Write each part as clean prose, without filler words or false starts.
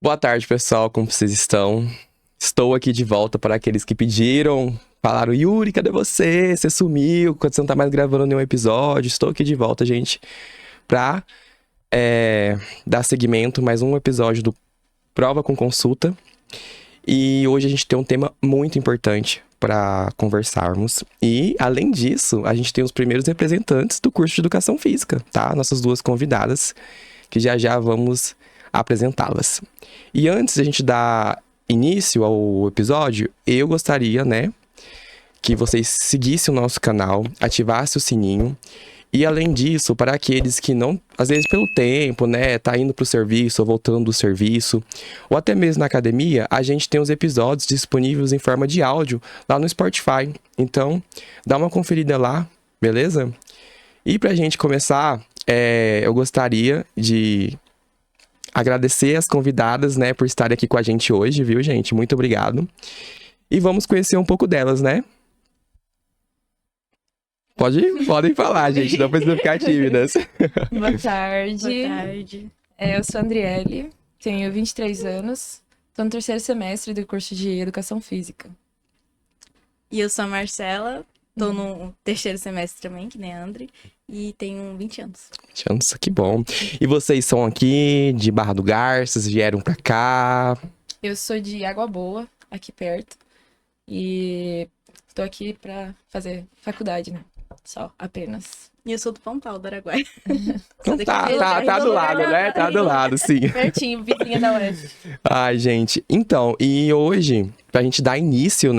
Boa tarde, pessoal. Como vocês estão? Estou aqui de volta para aqueles que pediram. Falaram, Yuri, cadê você? Você sumiu, quando você não tá mais gravando nenhum episódio. Estou aqui de volta, gente, pra dar seguimento, mais um episódio do Prova com Consulta. E hoje a gente tem um tema muito importante para conversarmos. E, além disso, a gente tem os primeiros representantes do curso de Educação Física, tá? Nossas duas convidadas, que já vamos apresentá-las. E antes de a gente dar início ao episódio, eu gostaria, que vocês seguissem o nosso canal, ativassem o sininho. E além disso, para aqueles que não, às vezes pelo tempo, tá indo pro serviço ou voltando do serviço, ou até mesmo na academia, a gente tem os episódios disponíveis em forma de áudio lá no Spotify. Então, dá uma conferida lá, beleza? E pra gente começar, eu gostaria de agradecer as convidadas, por estarem aqui com a gente hoje, viu, gente? Muito obrigado. E vamos conhecer um pouco delas, né? Podem falar, gente, não precisa ficar tímidas. Boa tarde. Boa tarde. Eu sou a Andriele, tenho 23 anos, estou no terceiro semestre do curso de Educação Física. E eu sou a Marcela, tô no terceiro semestre também, que nem a Andri, e tenho 20 anos. 20 anos, que bom. E vocês são aqui de Barra do Garças, vieram pra cá? Eu sou de Água Boa, aqui perto, e estou aqui para fazer faculdade, né? Só, apenas. E eu sou do Pontal, do Araguaia. Então tá do lado, né? Tá do lado, sim. Pertinho, vizinha da Oeste. Ai, gente. Então, e hoje, pra gente dar início,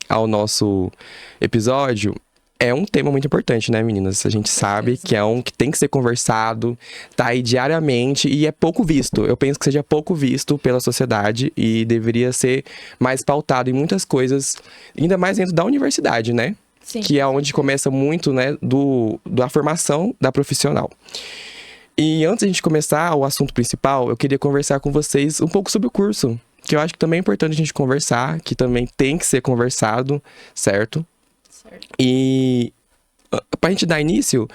ao nosso episódio, é um tema muito importante, né, meninas? A gente sabe que é um que tem que ser conversado, tá aí diariamente e é pouco visto. Eu penso que seja pouco visto pela sociedade e deveria ser mais pautado em muitas coisas, ainda mais dentro da universidade, né? Sim. Que é onde começa muito, da formação da profissional. E antes de a gente começar o assunto principal, eu queria conversar com vocês um pouco sobre o curso, que eu acho que também é importante a gente conversar, que também tem que ser conversado, certo? Certo. E pra gente dar início,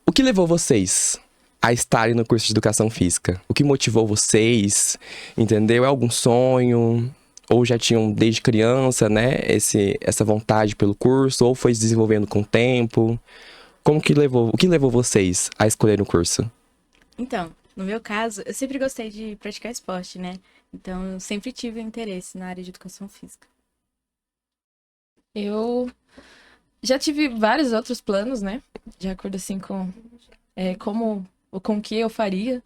o que levou vocês a estarem no curso de Educação Física? O que motivou vocês, entendeu? É algum sonho? Ou já tinham desde criança, essa vontade pelo curso, ou foi se desenvolvendo com o tempo? O que levou vocês a escolher o curso? Então, no meu caso, eu sempre gostei de praticar esporte, né? Então, eu sempre tive interesse na área de educação física. Eu já tive vários outros planos, né? De acordo, assim, com o que eu faria.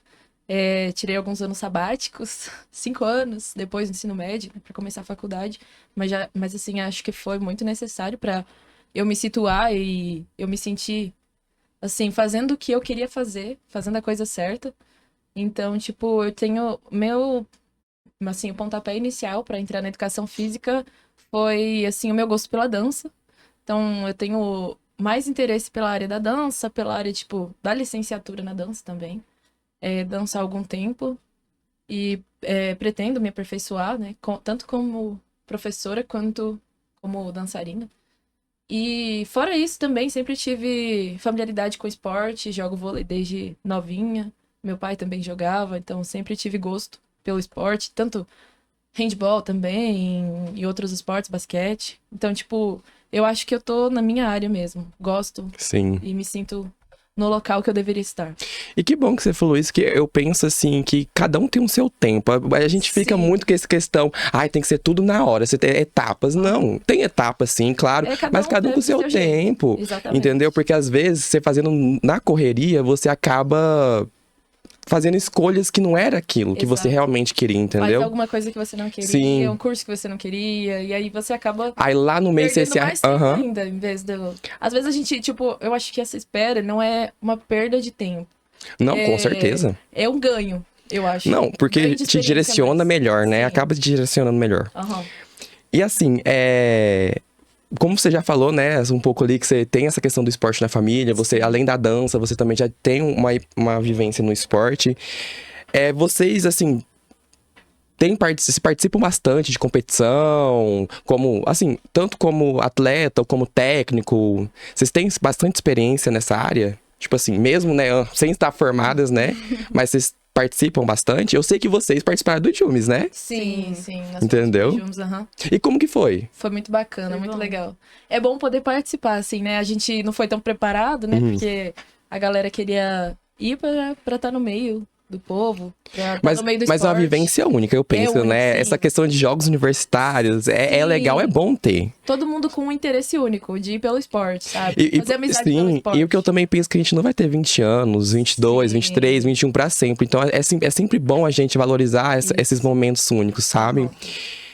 Tirei alguns anos sabáticos, 5 anos depois do ensino médio, para começar a faculdade. Mas, assim, acho que foi muito necessário para eu me situar e eu me sentir, assim, fazendo o que eu queria fazer, fazendo a coisa certa. Então, tipo, eu tenho o pontapé inicial para entrar na educação física foi, assim, o meu gosto pela dança. Então, eu tenho mais interesse pela área da dança, pela área, tipo, da licenciatura na dança também. Dançar há algum tempo e pretendo me aperfeiçoar, né? Tanto como professora quanto como dançarina. E fora isso também sempre tive familiaridade com esporte, jogo vôlei desde novinha. Meu pai também jogava, então sempre tive gosto pelo esporte, tanto handball também e outros esportes, basquete. Então, tipo, eu acho que eu tô na minha área mesmo. Gosto. Sim. E me sinto no local que eu deveria estar. E que bom que você falou isso, que eu penso assim, que cada um tem o seu tempo. A gente fica muito com essa questão, tem que ser tudo na hora, você tem etapas. Não, tem etapas sim, claro, mas cada um com o seu tempo, entendeu? Porque às vezes, você fazendo na correria, você acaba fazendo escolhas que não era aquilo que você realmente queria, entendeu? Faz alguma coisa que você não queria, Sim. Um curso que você não queria, e aí você acaba aí lá no meio você mais tempo ainda, em vez do... Às vezes a gente, tipo, eu acho que essa espera não é uma perda de tempo. Não, com certeza. É um ganho, eu acho. Não, porque te direciona melhor, né? Sim. Acaba te direcionando melhor. Uhum. E assim, como você já falou, um pouco ali que você tem essa questão do esporte na família, você, além da dança, você também já tem uma vivência no esporte. Vocês, assim, se participam bastante de competição, tanto como atleta ou como técnico. Vocês têm bastante experiência nessa área? Tipo assim, mesmo, sem estar formadas, mas vocês participam bastante. Eu sei que vocês participaram do Jumes, né? Sim. Nós Entendeu? fomos juntos, aham. E como que foi? Foi muito bacana, Foi muito bom. legal. É bom poder participar, assim, né? A gente não foi tão preparado, né? Porque a galera queria ir pra estar no meio do povo, pra estar no meio do Mas é uma esporte. vivência única, eu penso, único, né? sim. Essa questão de jogos universitários é Sim. legal, é bom ter. Todo mundo com um interesse único, de ir pelo esporte, sabe? Fazer amizade pelo sim, esporte. e o que eu também penso que a gente não vai ter 20 anos, 22, Sim. 23, 21 pra sempre. Então é sempre bom a gente valorizar Isso. esses momentos únicos, sabe? Aham.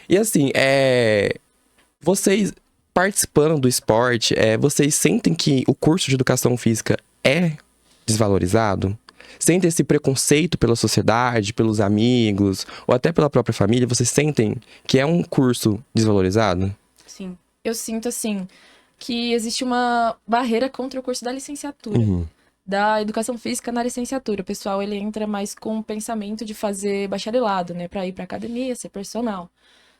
E assim, vocês participando do esporte, vocês sentem que o curso de educação física é desvalorizado? Sentem esse preconceito pela sociedade, pelos amigos, ou até pela própria família? Vocês sentem que é um curso desvalorizado? Sim. Eu sinto, assim, que existe uma barreira contra o curso da licenciatura. Da educação física na licenciatura. O pessoal, ele entra mais com o pensamento de fazer bacharelado, né? Pra ir pra academia, ser personal.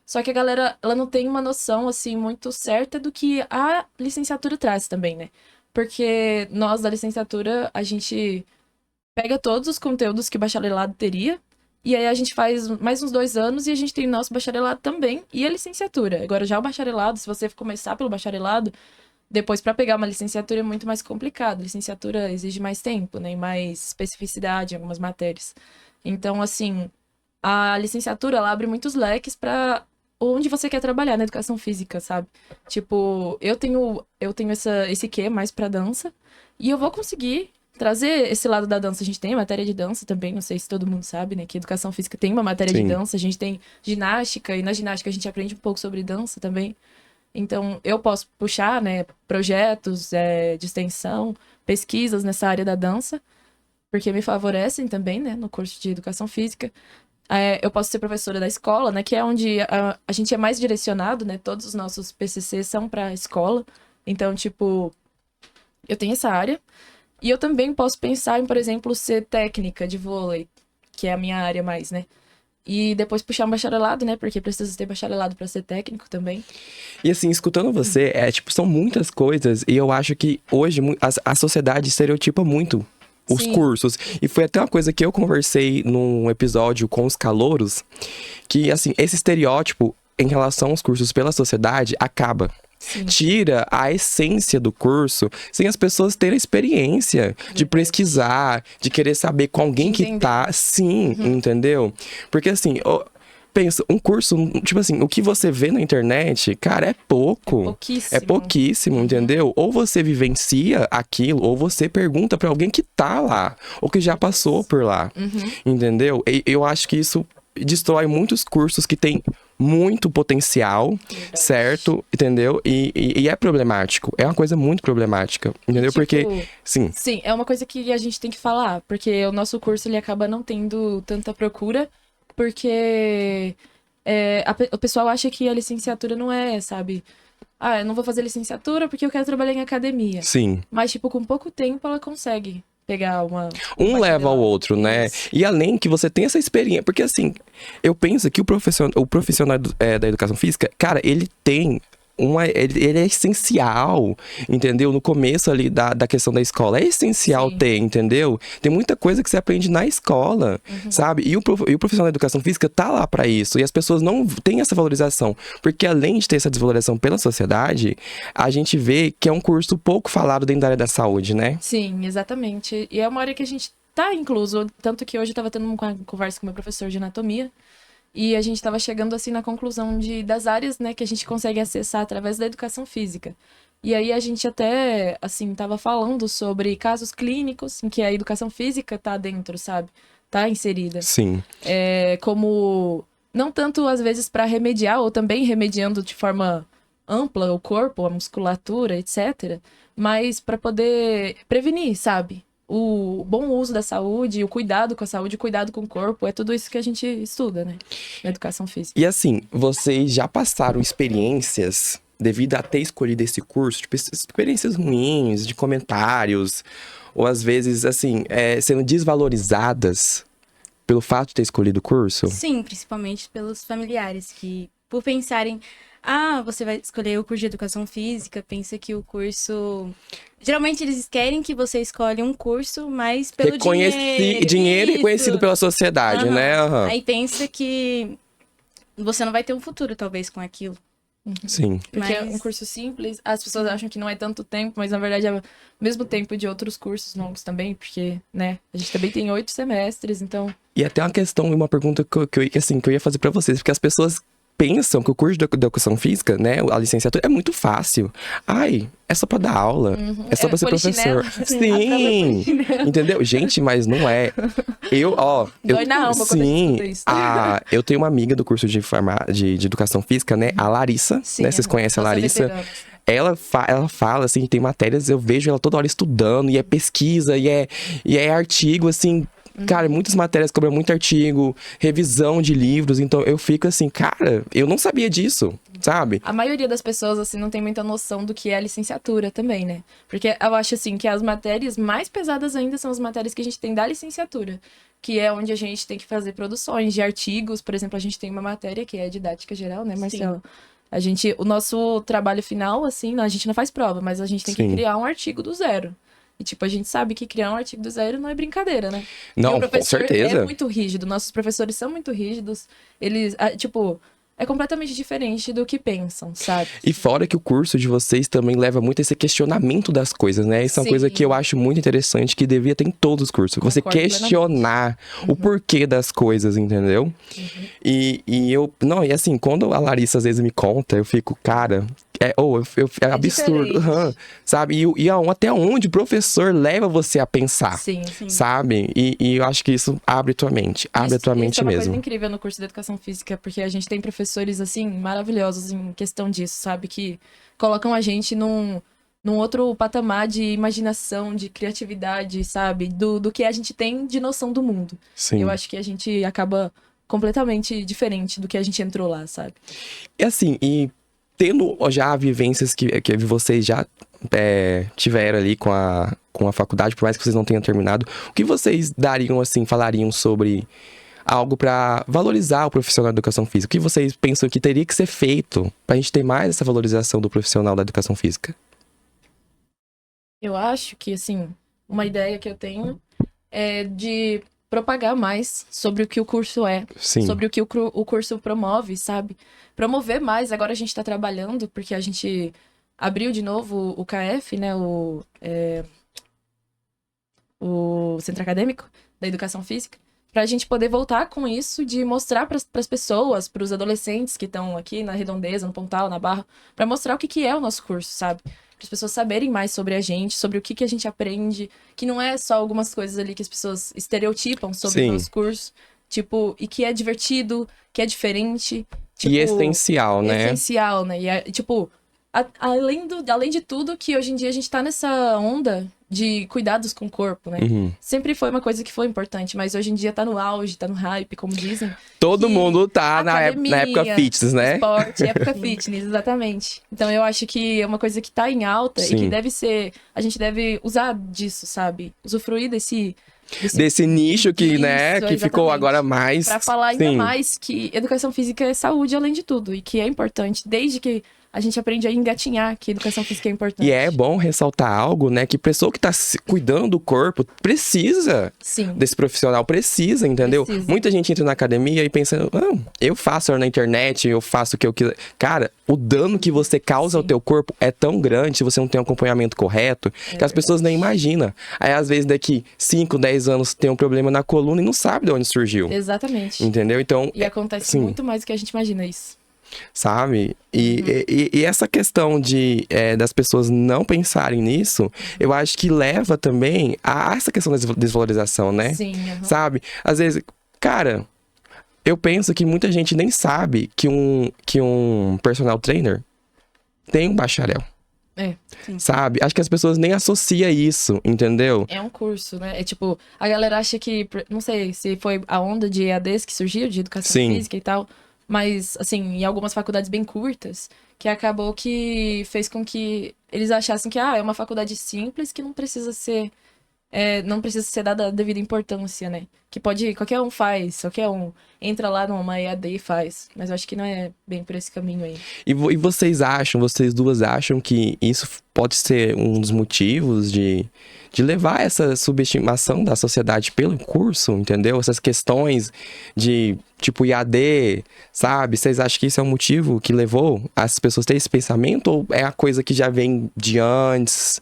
Só que a galera, ela não tem uma noção, assim, muito certa do que a licenciatura traz também, né? Porque nós, da licenciatura, a gente pega todos os conteúdos que o bacharelado teria, e aí a gente faz mais uns 2 anos e a gente tem o nosso bacharelado também, e a licenciatura. Agora, já o bacharelado, se você começar pelo bacharelado, depois, para pegar uma licenciatura é muito mais complicado. Licenciatura exige mais tempo, né? E mais especificidade em algumas matérias. Então, assim, a licenciatura, ela abre muitos leques para onde você quer trabalhar na educação física, sabe? Tipo, eu tenho esse quê mais para dança, e eu vou conseguir trazer esse lado da dança. A gente tem matéria de dança também, não sei se todo mundo sabe, né? Que educação física tem uma matéria Sim. de dança, a gente tem ginástica, e na ginástica a gente aprende um pouco sobre dança também. Então, eu posso puxar, né, projetos de extensão, pesquisas nessa área da dança, porque me favorecem também, né, no curso de educação física. Eu posso ser professora da escola, né, que é onde a gente é mais direcionado, né, todos os nossos PCCs são para a escola. Então, tipo, eu tenho essa área. E eu também posso pensar em, por exemplo, ser técnica de vôlei, que é a minha área mais, né. E depois puxar um bacharelado, né? Porque precisa ter bacharelado para ser técnico também. E assim, escutando você, são muitas coisas, e eu acho que hoje a sociedade estereotipa muito os Sim. cursos. E foi até uma coisa que eu conversei num episódio com os calouros, que assim, esse estereótipo em relação aos cursos pela sociedade acaba. Sim. Tira a essência do curso sem as pessoas terem a experiência de pesquisar, de querer saber com alguém que entender. tá. Sim, entendeu? Porque assim, pensa, um curso, tipo assim, o que você vê na internet, cara, é pouco. Pouquíssimo. É pouquíssimo, entendeu? Ou você vivencia aquilo, ou você pergunta pra alguém que tá lá, ou que já passou por lá, entendeu? E eu acho que isso destrói muitos cursos que têm muito potencial, certo? Entendeu? E é problemático. É uma coisa muito problemática, entendeu? Tipo, Porque, sim, Sim, é uma coisa que a gente tem que falar, porque o nosso curso ele acaba não tendo tanta procura, porque o pessoal acha que a licenciatura não é, sabe? Eu não vou fazer licenciatura porque eu quero trabalhar em academia. sim. Mas, tipo, com pouco tempo ela consegue pegar Um leva ao outro, né? Isso. E além que você tem essa experiência, porque assim, eu penso que o profissional da educação física, cara, ele tem ele é essencial, entendeu? No começo ali da questão da escola, é essencial Sim. ter, entendeu? Tem muita coisa que você aprende na escola, sabe? E o profissional da educação física tá lá pra isso, e as pessoas não têm essa valorização, porque além de ter essa desvalorização pela sociedade, a gente vê que é um curso pouco falado dentro da área da saúde, né? Sim, exatamente. E é uma área que a gente tá incluso, tanto que hoje eu tava tendo uma conversa com meu professor de anatomia, e a gente estava chegando assim na conclusão das áreas, né, que a gente consegue acessar através da educação física. E aí a gente até, assim, estava falando sobre casos clínicos em que a educação física tá dentro, sabe? Tá inserida. Sim. Como, não tanto às vezes para remediar, ou também remediando de forma ampla o corpo, a musculatura, etc. Mas para poder prevenir, sabe? O bom uso da saúde, o cuidado com a saúde, o cuidado com o corpo, é tudo isso que a gente estuda, né? Na educação física. E assim, vocês já passaram experiências devido a ter escolhido esse curso? Tipo, experiências ruins, de comentários, ou às vezes, assim, sendo desvalorizadas pelo fato de ter escolhido o curso? Sim, principalmente pelos familiares que por pensarem, você vai escolher o curso de educação física, pensa que o curso... Geralmente eles querem que você escolha um curso, mas pelo Dinheiro reconhecido Isso. pela sociedade, né? Aham. Aí pensa que você não vai ter um futuro, talvez, com aquilo. Sim. Porque é Mas- um curso simples, as pessoas acham que não é tanto tempo, mas na verdade é o mesmo tempo de outros cursos longos também, porque, né, a gente também tem 8 semestres, então... E até uma questão, uma pergunta que eu ia fazer pra vocês, porque as pessoas pensam que o curso de educação física, né, a licenciatura, é muito fácil. Ai, é só pra dar aula, é só pra ser polichinelo. professor. Sim, entendeu? Gente, mas não é. Dói na alma quando a gente escuta isso. Eu tenho uma amiga do curso de educação física, né, a Larissa, Sim, né, vocês conhecem a nossa Larissa? veterana. Ela fala, assim, tem matérias, eu vejo ela toda hora estudando, e é pesquisa, e é artigo, assim, cara, muitas matérias cobram muito artigo, revisão de livros, então eu fico assim, cara, eu não sabia disso, sabe? A maioria das pessoas, assim, não tem muita noção do que é a licenciatura também, né? Porque eu acho, assim, que as matérias mais pesadas ainda são as matérias que a gente tem da licenciatura, que é onde a gente tem que fazer produções de artigos. Por exemplo, a gente tem uma matéria que é didática geral, né, Marcela? O nosso trabalho final, assim, a gente não faz prova, mas a gente tem que Sim. criar um artigo do zero. E, tipo, a gente sabe que criar um artigo do zero não é brincadeira, né? E Não, o com professor certeza. é muito rígido. Nossos professores são muito rígidos. Eles, tipo, é completamente diferente do que pensam, sabe? E fora que o curso de vocês também leva muito esse questionamento das coisas, né? Isso é uma Sim. coisa que eu acho muito interessante, que devia ter em todos os cursos. Você Concordo questionar o porquê das coisas, entendeu? E e assim, quando a Larissa às vezes me conta, eu fico, cara, é absurdo, diferente. aham, sabe? Até onde o professor leva você a pensar, Sim. sabe? E eu acho que isso abre tua mente, abre a tua mente Isso é uma mesmo. coisa incrível no curso de educação física, porque a gente tem professores, assim, maravilhosos em questão disso, sabe? Que colocam a gente num outro patamar de imaginação, de criatividade, sabe? Do que a gente tem de noção do mundo. Sim. Eu acho que a gente acaba completamente diferente do que a gente entrou lá, sabe? E assim, tendo já vivências que vocês já tiveram ali com a faculdade, por mais que vocês não tenham terminado, o que vocês dariam, assim, falariam sobre algo pra valorizar o profissional da educação física? O que vocês pensam que teria que ser feito pra gente ter mais essa valorização do profissional da educação física? Eu acho que, assim, uma ideia que eu tenho é de propagar mais sobre o que o curso é, Sim. sobre o que o curso promove, sabe? Promover mais. Agora a gente tá trabalhando, porque a gente abriu de novo o KF, né? O Centro Acadêmico da Educação Física, pra gente poder voltar com isso, de mostrar pras pessoas, pros adolescentes que estão aqui na Redondeza, no Pontal, na Barra, pra mostrar o que é o nosso curso, sabe? Para as pessoas saberem mais sobre a gente, sobre o que a gente aprende, que não é só algumas coisas ali que as pessoas estereotipam sobre Sim. o nosso curso, tipo, e que é divertido, que é diferente. Tipo, E essencial, né? essencial, né? E, tipo, além de tudo, que hoje em dia a gente tá nessa onda de cuidados com o corpo, né? Uhum. Sempre foi uma coisa que foi importante, mas hoje em dia tá no auge, tá no hype, como dizem. Todo Que mundo tá na época academia, fitness, né? Esporte, época fitness, exatamente. Então eu acho que é uma coisa que tá em alta Sim. e que deve ser. A gente deve usar disso, sabe? Usufruir desse Desse nicho que, né, Isso, que ficou exatamente. agora mais... Pra falar ainda Sim. mais que educação física é saúde além de tudo e que é importante desde que a gente aprende a engatinhar que educação física é importante. E é bom ressaltar algo, né? Que pessoa que tá cuidando do corpo precisa Sim. desse profissional, precisa, entendeu? Precisa. Muita gente entra na academia e pensa, eu faço na internet, eu faço o que eu quiser. Cara, o dano que você causa ao Sim. teu corpo é tão grande se você não tem um acompanhamento correto, que as pessoas nem imaginam. Aí, às vezes, daqui 5, 10 anos, tem um problema na coluna e não sabe de onde surgiu. Exatamente. Entendeu? Então, E acontece sim. muito mais do que a gente imagina isso. sabe? E essa questão das pessoas não pensarem nisso, eu acho que leva também a essa questão da desvalorização, né? Sim. aham. Sabe? Às vezes, cara, eu penso que muita gente nem sabe que um personal trainer tem um bacharel. Sim. Sabe? Acho que as pessoas nem associam isso, entendeu? É um curso, né? É tipo, a galera acha que, não sei se foi a onda de EADs que surgiu, de educação Sim. física e tal, mas, assim, em algumas faculdades bem curtas, que acabou que fez com que eles achassem que, é uma faculdade simples que não precisa ser não precisa ser dada a devida importância, né? Que qualquer um faz, qualquer um entra lá numa EAD e faz. Mas eu acho que não é bem por esse caminho aí. E vocês duas acham que isso pode ser um dos motivos de levar essa subestimação da sociedade pelo curso, entendeu? Essas questões de, tipo, IAD, sabe? Vocês acham que isso é um motivo que levou as pessoas a ter esse pensamento? Ou é a coisa que já vem de antes?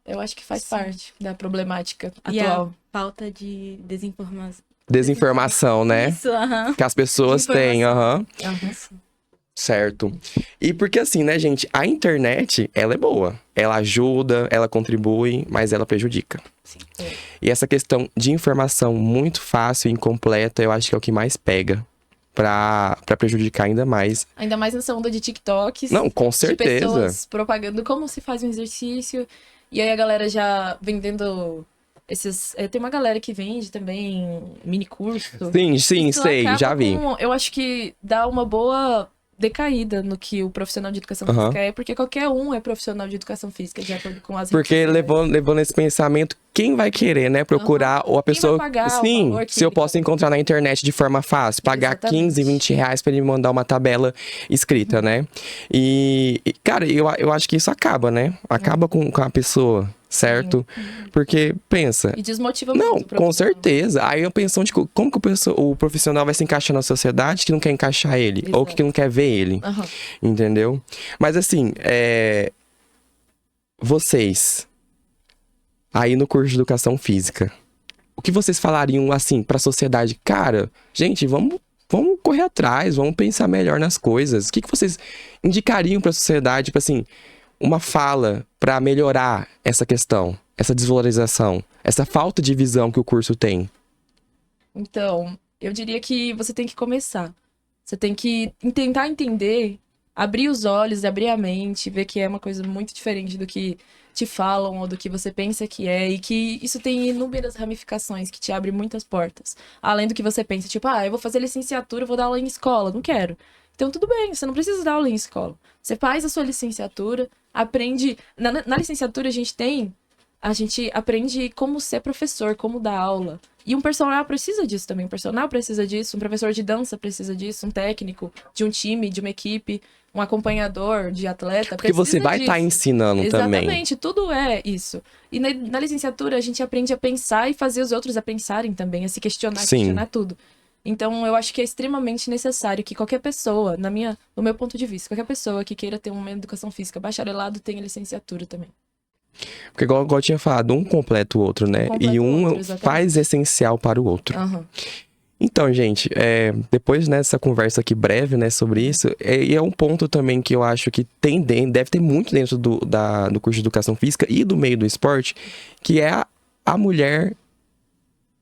Eu acho que faz parte da problemática E atual. a falta de Desinformação, né? Isso, aham. Que as pessoas têm, aham. Aham. Certo. E porque assim, né, gente? A internet, ela é boa. Ela ajuda, ela contribui, mas ela prejudica. Sim. E essa questão de informação muito fácil e incompleta, eu acho que é o que mais pega pra prejudicar ainda mais. Ainda mais nessa onda de TikToks. Não, com De certeza. pessoas propagando como se faz um exercício. E aí a galera já vendendo esses... tem uma galera que vende também mini curso. Sim, Isso sei, acaba já vi. eu acho que dá uma boa decaída no que o profissional de educação Aham. física é, porque qualquer um é profissional de educação física, de acordo com as Porque redes sociais. levando esse pensamento, quem vai querer, né, procurar ou a Quem pessoa... vai pagar o Sim, valor que se eu ele posso cobra? encontrar na internet de forma fácil, pagar Exatamente. 15, 20 reais pra ele me mandar uma tabela escrita, né? Cara, eu acho que isso acaba, né? Acaba com a pessoa, certo? Porque, pensa... E desmotiva Não, muito o com profissional. certeza. Aí eu penso, como que o profissional vai se encaixar na sociedade que não quer encaixar ele? Ou que Exato. não quer ver ele? Aham. Entendeu? Mas assim, vocês, aí no curso de educação física, o que vocês falariam assim pra sociedade? Cara, gente, vamos correr atrás, vamos pensar melhor nas coisas. O que vocês indicariam pra sociedade, tipo assim, uma fala pra melhorar essa questão, essa desvalorização, essa falta de visão que o curso tem? Então, eu diria que você tem que começar. Você tem que tentar entender, abrir os olhos, abrir a mente, ver que é uma coisa muito diferente do que te falam ou do que você pensa que é, e que isso tem inúmeras ramificações que te abrem muitas portas. Além do que você pensa, tipo, eu vou fazer licenciatura, eu vou dar aula em escola. Não quero. Então, tudo bem, você não precisa dar aula em escola. Você faz a sua licenciatura, aprende. Na licenciatura, a gente aprende como ser professor, como dar aula. E um personal precisa disso também. Um personal precisa disso, um professor de dança precisa disso, um técnico de um time, de uma equipe, um acompanhador de atleta. Porque você vai estar disso. ensinando também. Exatamente, tudo é isso. E na licenciatura a gente aprende a pensar e fazer os outros a pensarem também, a se questionar, Sim. questionar tudo. Então eu acho que é extremamente necessário que qualquer pessoa, no meu ponto de vista, qualquer pessoa que queira ter uma educação física bacharelado tenha licenciatura também. Porque igual eu tinha falado, um completa o outro, né? Completa E o um outro, exatamente. faz essencial para o outro. Aham. Então, gente, depois dessa conversa aqui breve, né, sobre isso, é um ponto também que eu acho que deve ter muito dentro do curso de educação física e do meio do esporte, que é a mulher,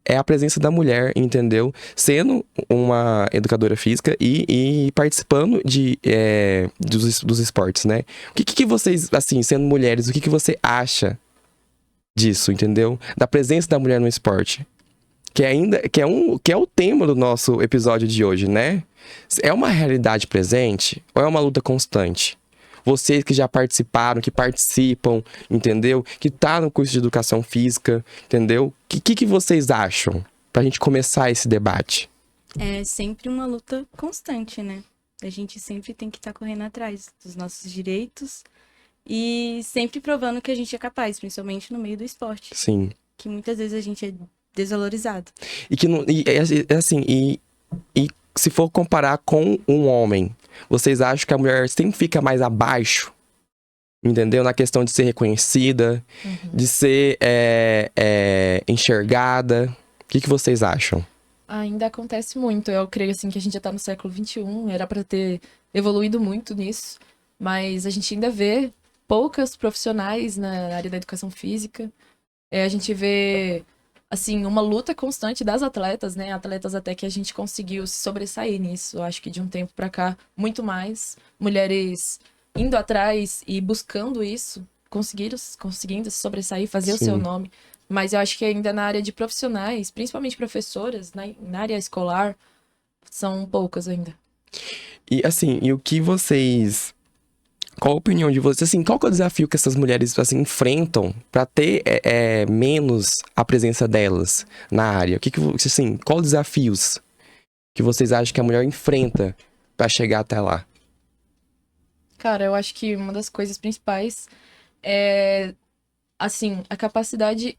é a presença da mulher, entendeu? Sendo uma educadora física e participando dos esportes, né? O que vocês, assim, sendo mulheres, o que você acha disso, entendeu? Da presença da mulher no esporte? Que é o tema do nosso episódio de hoje, né? É uma realidade presente ou é uma luta constante? Vocês que já participaram, que participam, entendeu? Que tá no curso de educação física, entendeu? O que vocês acham? Pra gente começar esse debate. É sempre uma luta constante, né? A gente sempre tem que estar correndo atrás dos nossos direitos e sempre provando que a gente é capaz, principalmente no meio do esporte, Sim. que muitas vezes a gente é desvalorizado. E que não, e se for comparar com um homem, vocês acham que a mulher sempre fica mais abaixo? Entendeu? Na questão de ser reconhecida, de ser enxergada. O que vocês acham? Ainda acontece muito. Eu creio assim que a gente já tá no século XXI, era para ter evoluído muito nisso, mas a gente ainda vê poucas profissionais na área da educação física. A gente vê assim uma luta constante das atletas, né? Atletas até que a gente conseguiu se sobressair nisso. Eu acho que de um tempo para cá, muito mais mulheres indo atrás e buscando isso, conseguindo se sobressair, fazer o seu nome. Mas eu acho que ainda na área de profissionais, principalmente professoras, na área escolar, são poucas ainda. E assim, e o que vocês Qual a opinião de vocês? Assim, qual que é o desafio que essas mulheres assim, enfrentam para ter menos a presença delas na área? Assim, qual desafios que vocês acham que a mulher enfrenta para chegar até lá? Cara, eu acho que uma das coisas principais é, assim, a capacidade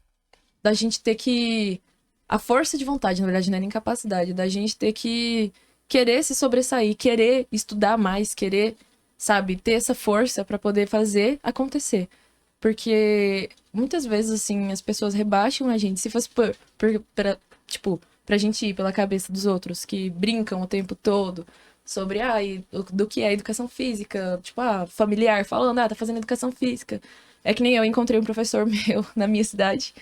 da gente ter que... A força de vontade, na verdade, não é nem capacidade, da gente ter que querer se sobressair, querer estudar mais, querer, sabe, ter essa força pra poder fazer acontecer. Porque muitas vezes, assim, as pessoas rebaixam a gente. Se fosse tipo, pra gente ir pela cabeça dos outros, que brincam o tempo todo sobre, do que é educação física, tipo, familiar, falando, tá fazendo educação física. É que nem eu encontrei um professor meu na minha cidade.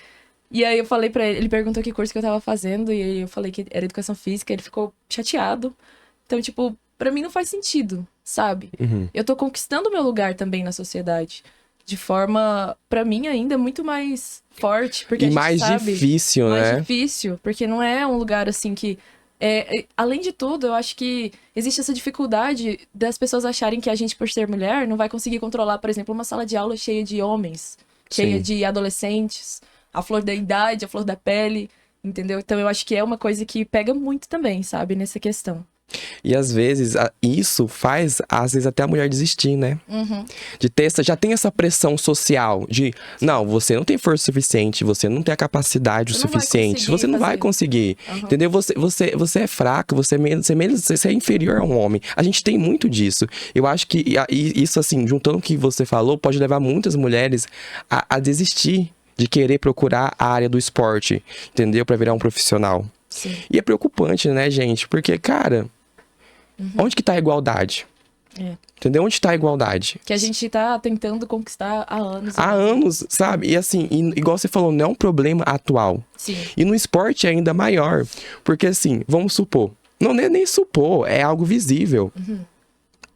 E aí eu falei pra ele perguntou que curso que eu tava fazendo, e aí eu falei que era educação física, ele ficou chateado. Então, tipo, pra mim não faz sentido, sabe? Uhum. Eu tô conquistando meu lugar também na sociedade. De forma, pra mim, ainda muito mais forte. Porque a E gente mais sabe, difícil, mais né? difícil, porque não é um lugar assim que... além de tudo, eu acho que existe essa dificuldade das pessoas acharem que a gente, por ser mulher, não vai conseguir controlar, por exemplo, uma sala de aula cheia de homens, cheia Sim. de adolescentes, a flor da idade, a flor da pele, entendeu? Então eu acho que é uma coisa que pega muito também, sabe, nessa questão. E às vezes isso faz, às vezes, até a mulher desistir, né? Uhum. De ter já tem essa pressão social de, não, você não tem força suficiente, você não tem a capacidade o Você não vai suficiente, conseguir você não vai fazer. conseguir, Uhum. entendeu? Você é fraco, você é inferior a um homem. A gente tem muito disso. Eu acho que isso, assim, juntando o que você falou, pode levar muitas mulheres a desistir de querer procurar a área do esporte, entendeu? Pra virar um profissional. Sim. E é preocupante, né, gente? Porque, cara, onde que tá a igualdade? É. Entendeu? Onde tá a igualdade? Que a gente tá tentando conquistar há anos. Há anos, sabe? E assim, igual você falou, não é um problema atual. Sim. E no esporte é ainda maior. Porque assim, vamos supor, não é nem supor, é algo visível.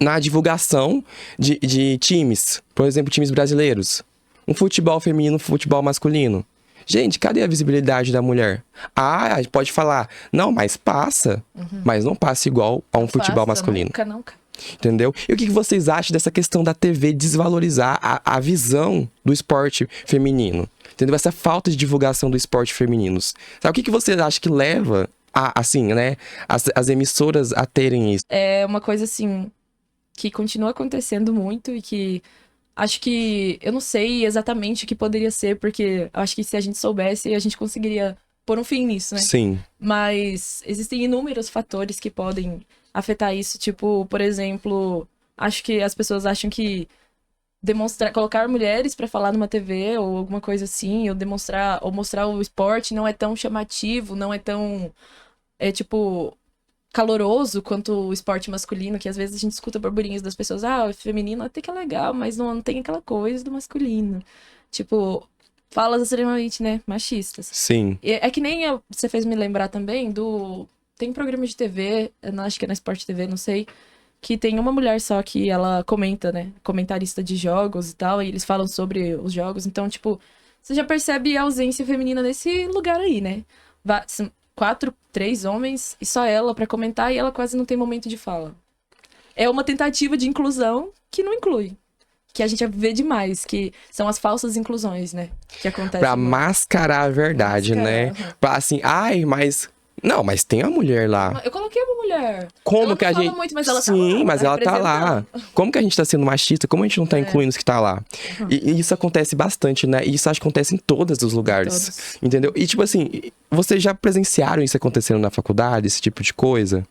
Na divulgação de times, por exemplo, times brasileiros. Um futebol feminino, um futebol masculino. Gente, cadê a visibilidade da mulher? A gente pode falar, não, mas passa. Mas não passa igual a um futebol Passa, masculino. Nunca. Entendeu? E o que vocês acham dessa questão da TV desvalorizar a visão do esporte feminino? Entendeu? Essa falta de divulgação do esporte feminino. Sabe o que vocês acham que leva assim, né? As emissoras a terem isso? É uma coisa assim que continua acontecendo muito e que acho que eu não sei exatamente o que poderia ser, porque acho que se a gente soubesse, a gente conseguiria pôr um fim nisso, né? Sim. Mas existem inúmeros fatores que podem afetar isso, tipo, por exemplo, acho que as pessoas acham que colocar mulheres pra falar numa TV ou alguma coisa assim, ou mostrar o esporte não é tão chamativo, não é tão tipo caloroso quanto o esporte masculino, que às vezes a gente escuta burburinhos das pessoas, o feminino até que é legal, mas não tem aquela coisa do masculino. Tipo, falas extremamente, né, machistas. Sim. É que nem você fez me lembrar também tem um programa de TV, acho que é na Sport TV, não sei, que tem uma mulher só que ela comenta, né, comentarista de jogos e tal, e eles falam sobre os jogos, então, tipo, você já percebe a ausência feminina nesse lugar aí, né? São 3 homens e só ela pra comentar, e ela quase não tem momento de fala. É uma tentativa de inclusão que não inclui. Que a gente vê demais, que são as falsas inclusões, né? Que acontecem. Pra mascarar a verdade, né? Pra assim, mas... Não, mas tem a mulher lá. Eu coloquei uma mulher. Como ela que não a fala gente... muito, mas ela tá Sim, lá, mas ela tá lá. representando. Como que a gente tá sendo machista? Como a gente não tá incluindo os que tá lá? E isso acontece bastante, né? E isso acho que acontece em todos os lugares. Todos. Entendeu? E tipo assim, vocês já presenciaram isso acontecendo na faculdade, esse tipo de coisa?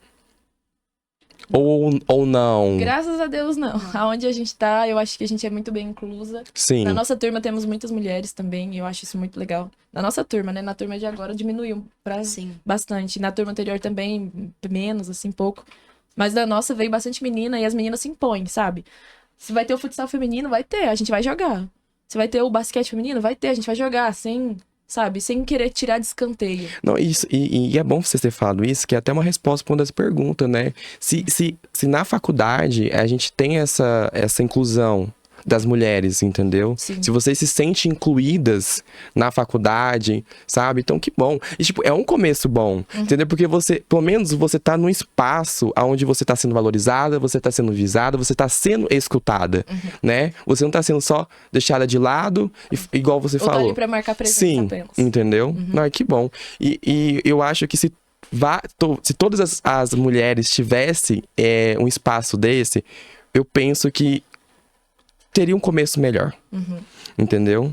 Ou não? Graças a Deus, não. Aonde a gente tá, eu acho que a gente é muito bem inclusa. Sim. Na nossa turma temos muitas mulheres também, e eu acho isso muito legal. Na nossa turma, né? Na turma de agora diminuiu Sim. bastante. Na turma anterior também, menos, assim, pouco. Mas da nossa veio bastante menina, e as meninas se impõem, sabe? Se vai ter o futsal feminino, vai ter, a gente vai jogar. Se vai ter o basquete feminino, vai ter, a gente vai jogar, sem querer tirar de escanteio. Não, isso, e é bom você ter falado isso, que é até uma resposta para uma das perguntas, né? Se na faculdade a gente tem essa inclusão das mulheres, entendeu? Sim. Se vocês se sentem incluídas na faculdade, sabe? Então, que bom. E, tipo, é um começo bom, entendeu? Porque você, pelo menos, você tá num espaço onde você tá sendo valorizada, você tá sendo visada, você tá sendo escutada, né? Você não tá sendo só deixada de lado, igual você Ou tá falou. ali pra marcar presença Sim, apenas. entendeu? Não, que bom. E eu acho que se todas as mulheres tivessem um espaço desse, eu penso que teria um começo melhor. Entendeu?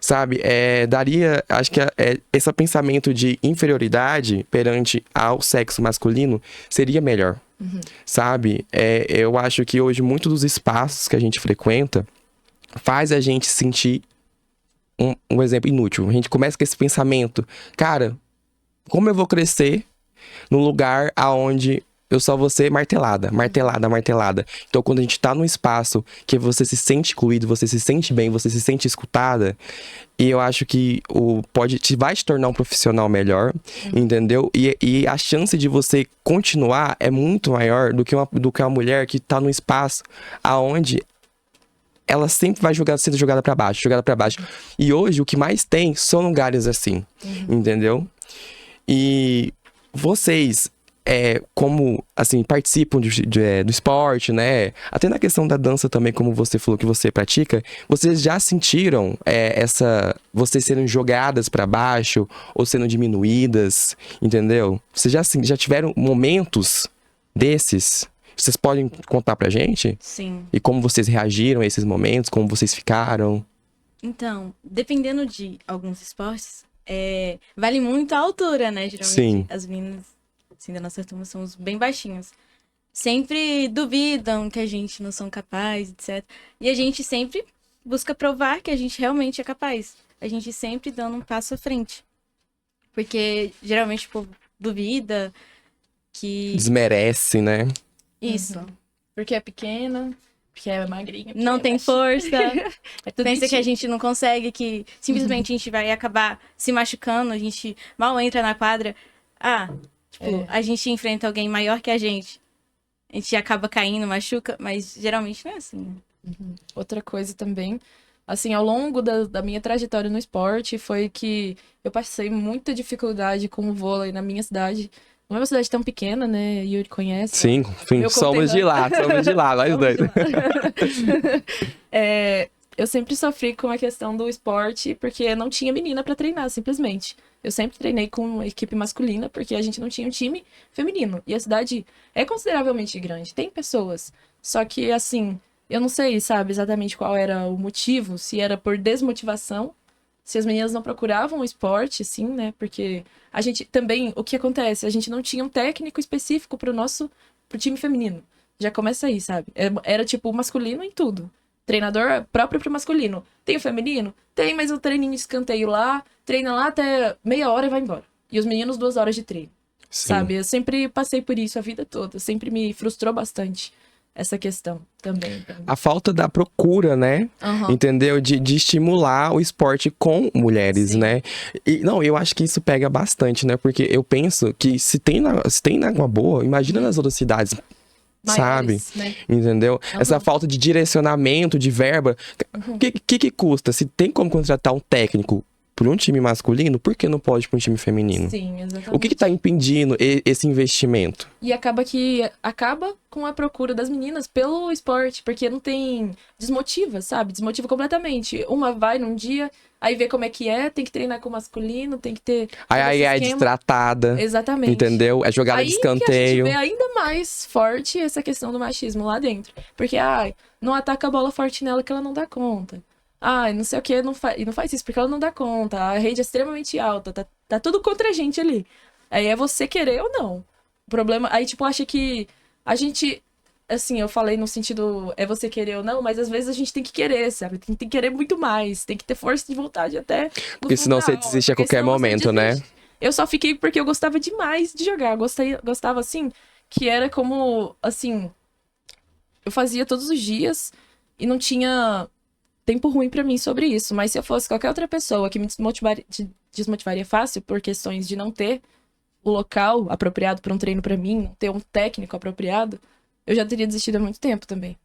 Sabe? Daria, acho que esse pensamento de inferioridade perante ao sexo masculino seria melhor. Sabe? Eu acho que hoje, muitos dos espaços que a gente frequenta faz a gente sentir um exemplo inútil. A gente começa com esse pensamento, cara, como eu vou crescer num lugar aonde eu só vou ser martelada. Então, quando a gente tá num espaço que você se sente incluído, você se sente bem, você se sente escutada, e eu acho que vai te tornar um profissional melhor, entendeu? E a chance de você continuar é muito maior do que uma mulher que tá num espaço aonde ela sempre vai sendo jogada pra baixo. E hoje, o que mais tem são lugares assim, entendeu? E vocês, como, assim, participam do esporte, né? Até na questão da dança também, como você falou que você pratica, vocês já sentiram vocês sendo jogadas pra baixo ou sendo diminuídas, entendeu? Vocês já tiveram momentos desses? Vocês podem contar pra gente? Sim. E como vocês reagiram a esses momentos, como vocês ficaram? Então, dependendo de alguns esportes, vale muito a altura, né? Geralmente, Sim. as meninas assim, da nossa turma somos bem baixinhas. Sempre duvidam que a gente não são capazes, etc. E a gente sempre busca provar que a gente realmente é capaz. A gente sempre dando um passo à frente. Porque, geralmente, o povo duvida que... Desmerece, né? Isso. Porque é pequena, porque é magrinha. Não tem força. É tudo Pensa que a mentira. gente não consegue, que simplesmente a gente vai acabar se machucando, a gente mal entra na quadra. A gente enfrenta alguém maior que a gente acaba caindo, machuca, mas geralmente não é assim, né? Outra coisa também, assim, ao longo da minha trajetória no esporte, foi que eu passei muita dificuldade com o vôlei na minha cidade. Não é uma cidade tão pequena, né? Yuri conhece. Sim, Eu somos contei de lá, nós dois. Eu sempre sofri com a questão do esporte, porque não tinha menina pra treinar, simplesmente. Eu sempre treinei com uma equipe masculina, porque a gente não tinha um time feminino. E a cidade é consideravelmente grande, tem pessoas. Só que, assim, eu não sei, sabe, exatamente qual era o motivo, se era por desmotivação, se as meninas não procuravam o esporte, assim, né? Porque a gente também, o que acontece? A gente não tinha um técnico específico pro time feminino. Já começa aí, sabe? Era tipo masculino em tudo. Treinador próprio pro masculino. Tem o feminino? Tem, mas o treininho de escanteio lá, treina lá até meia hora e vai embora. E os meninos 2 horas de treino. Sim. Sabe? Eu sempre passei por isso a vida toda. Sempre me frustrou bastante essa questão também. A falta da procura, né? Entendeu? De estimular o esporte com mulheres, Sim. né? E, não, eu acho que isso pega bastante, né? Porque eu penso que se tem na Água Boa, imagina nas outras cidades. Maiores, sabe? Né? Entendeu? Essa falta de direcionamento, de verba. O que custa? Se tem como contratar um técnico para um time masculino, por que não pode para um time feminino? Sim, exatamente. O que tá impedindo esse investimento? E acaba com a procura das meninas pelo esporte, porque não tem... Desmotiva, sabe? Desmotiva completamente. Uma vai num dia, aí vê como é que é, tem que treinar com o masculino, tem que ter... Aí é destratada. Exatamente. Entendeu? É jogada de escanteio. Que a gente vê ainda mais forte essa questão do machismo lá dentro. Porque, não ataca a bola forte nela que ela não dá conta. Não sei o que, não faz isso porque ela não dá conta. A rede é extremamente alta, tá tudo contra a gente ali. Aí é você querer ou não. O problema, aí tipo, acha que a gente, assim, eu falei no sentido, é você querer ou não, mas às vezes a gente tem que querer, sabe? Tem que querer muito mais, tem que ter força de vontade até. Porque senão você desiste a qualquer momento, né? Eu só fiquei porque eu gostava demais de jogar. Gostava, assim, que era como, assim, eu fazia todos os dias e não tinha tempo ruim pra mim sobre isso. Mas se eu fosse qualquer outra pessoa que me desmotivaria fácil por questões de não ter o local apropriado para um treino pra mim, não ter um técnico apropriado, eu já teria desistido há muito tempo também.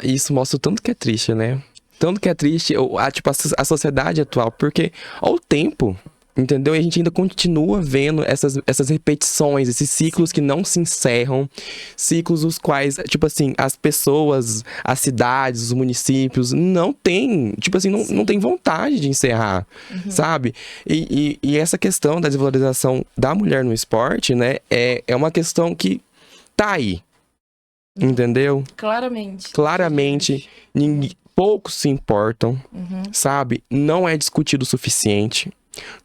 E isso mostra o tanto que é triste, né? Tanto que é triste, tipo, a sociedade atual, porque olha o tempo, entendeu? E a gente ainda continua vendo essas repetições, esses ciclos que não se encerram, ciclos os quais, tipo assim, as pessoas, as cidades, os municípios não têm, tipo assim, não tem vontade de encerrar, sabe? E essa questão da desvalorização da mulher no esporte, né, é uma questão que tá aí, entendeu? Claramente. Poucos se importam, Uhum. sabe? Não é discutido o suficiente.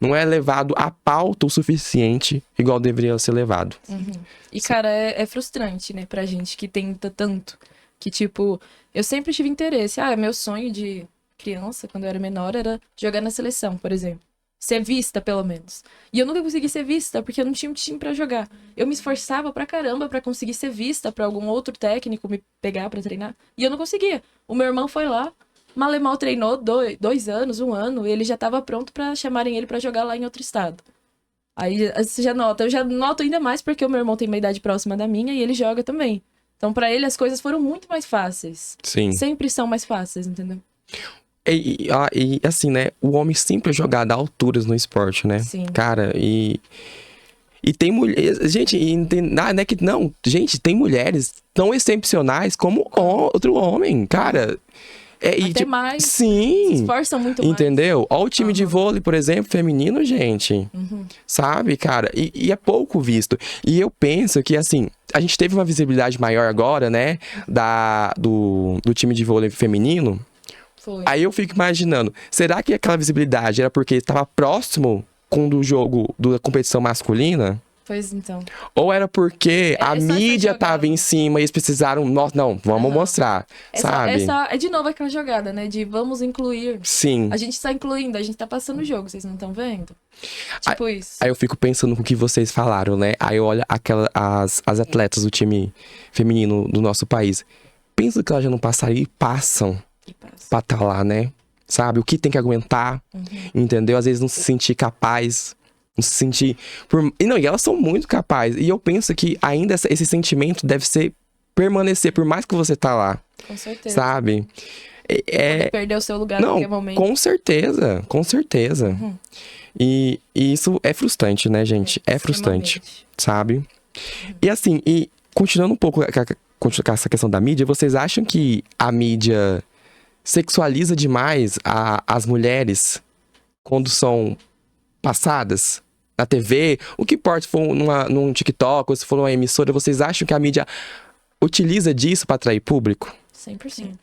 Não é levado à pauta o suficiente, igual deveria ser levado. Uhum. E, cara, é frustrante, né, pra gente que tenta tanto. Que, tipo, eu sempre tive interesse. Meu sonho de criança, quando eu era menor, era jogar na seleção, por exemplo. Ser vista, pelo menos. E eu nunca consegui ser vista, porque eu não tinha um time pra jogar. Eu me esforçava pra caramba pra conseguir ser vista, pra algum outro técnico me pegar pra treinar. E eu não conseguia. O meu irmão foi lá, mal treinou 2 anos, 1 ano, e ele já tava pronto pra chamarem ele pra jogar lá em outro estado. Aí você já nota. Eu já noto ainda mais porque o meu irmão tem uma idade próxima da minha e ele joga também. Então, pra ele, as coisas foram muito mais fáceis. Sim. Sempre são mais fáceis, entendeu? E assim, né? O homem sempre é jogado a alturas no esporte, né? Sim. Cara, e tem mulheres. Gente, gente, tem mulheres tão excepcionais como outro homem, cara. Até mais. Se Sim. esforçam muito mais. Entendeu? Olha o time de vôlei, por exemplo, feminino, gente. Sabe, cara? E é pouco visto. E eu penso que, assim, a gente teve uma visibilidade maior agora, né? Do time de vôlei feminino. Foi. Aí eu fico imaginando, será que aquela visibilidade era porque estava próximo com o jogo da competição masculina? Pois então. Ou era porque a mídia tava em cima e eles precisaram... Não, vamos mostrar, sabe? É de novo aquela jogada, né? De vamos incluir. Sim. A gente tá incluindo, a gente tá passando o jogo, vocês não estão vendo? Tipo isso. Aí eu fico pensando com o que vocês falaram, né? Aí eu olho as atletas do time feminino do nosso país. Penso que elas já não passariam e passam pra estar lá, né? Sabe? O que tem que aguentar, entendeu? Às vezes não se sentir capaz... Não se sentir... E elas são muito capazes. E eu penso que ainda esse sentimento deve permanecer, por mais que você tá lá. Com certeza. Sabe? Perder o seu lugar em qualquer momento. Com certeza. Com certeza. E isso é frustrante, né, gente? É frustrante, sabe? E assim, continuando um pouco com essa questão da mídia, vocês acham que a mídia sexualiza demais as mulheres quando são passadas na TV? O que importa se for num TikTok ou se for numa emissora, vocês acham que a mídia utiliza disso pra atrair público? 100%.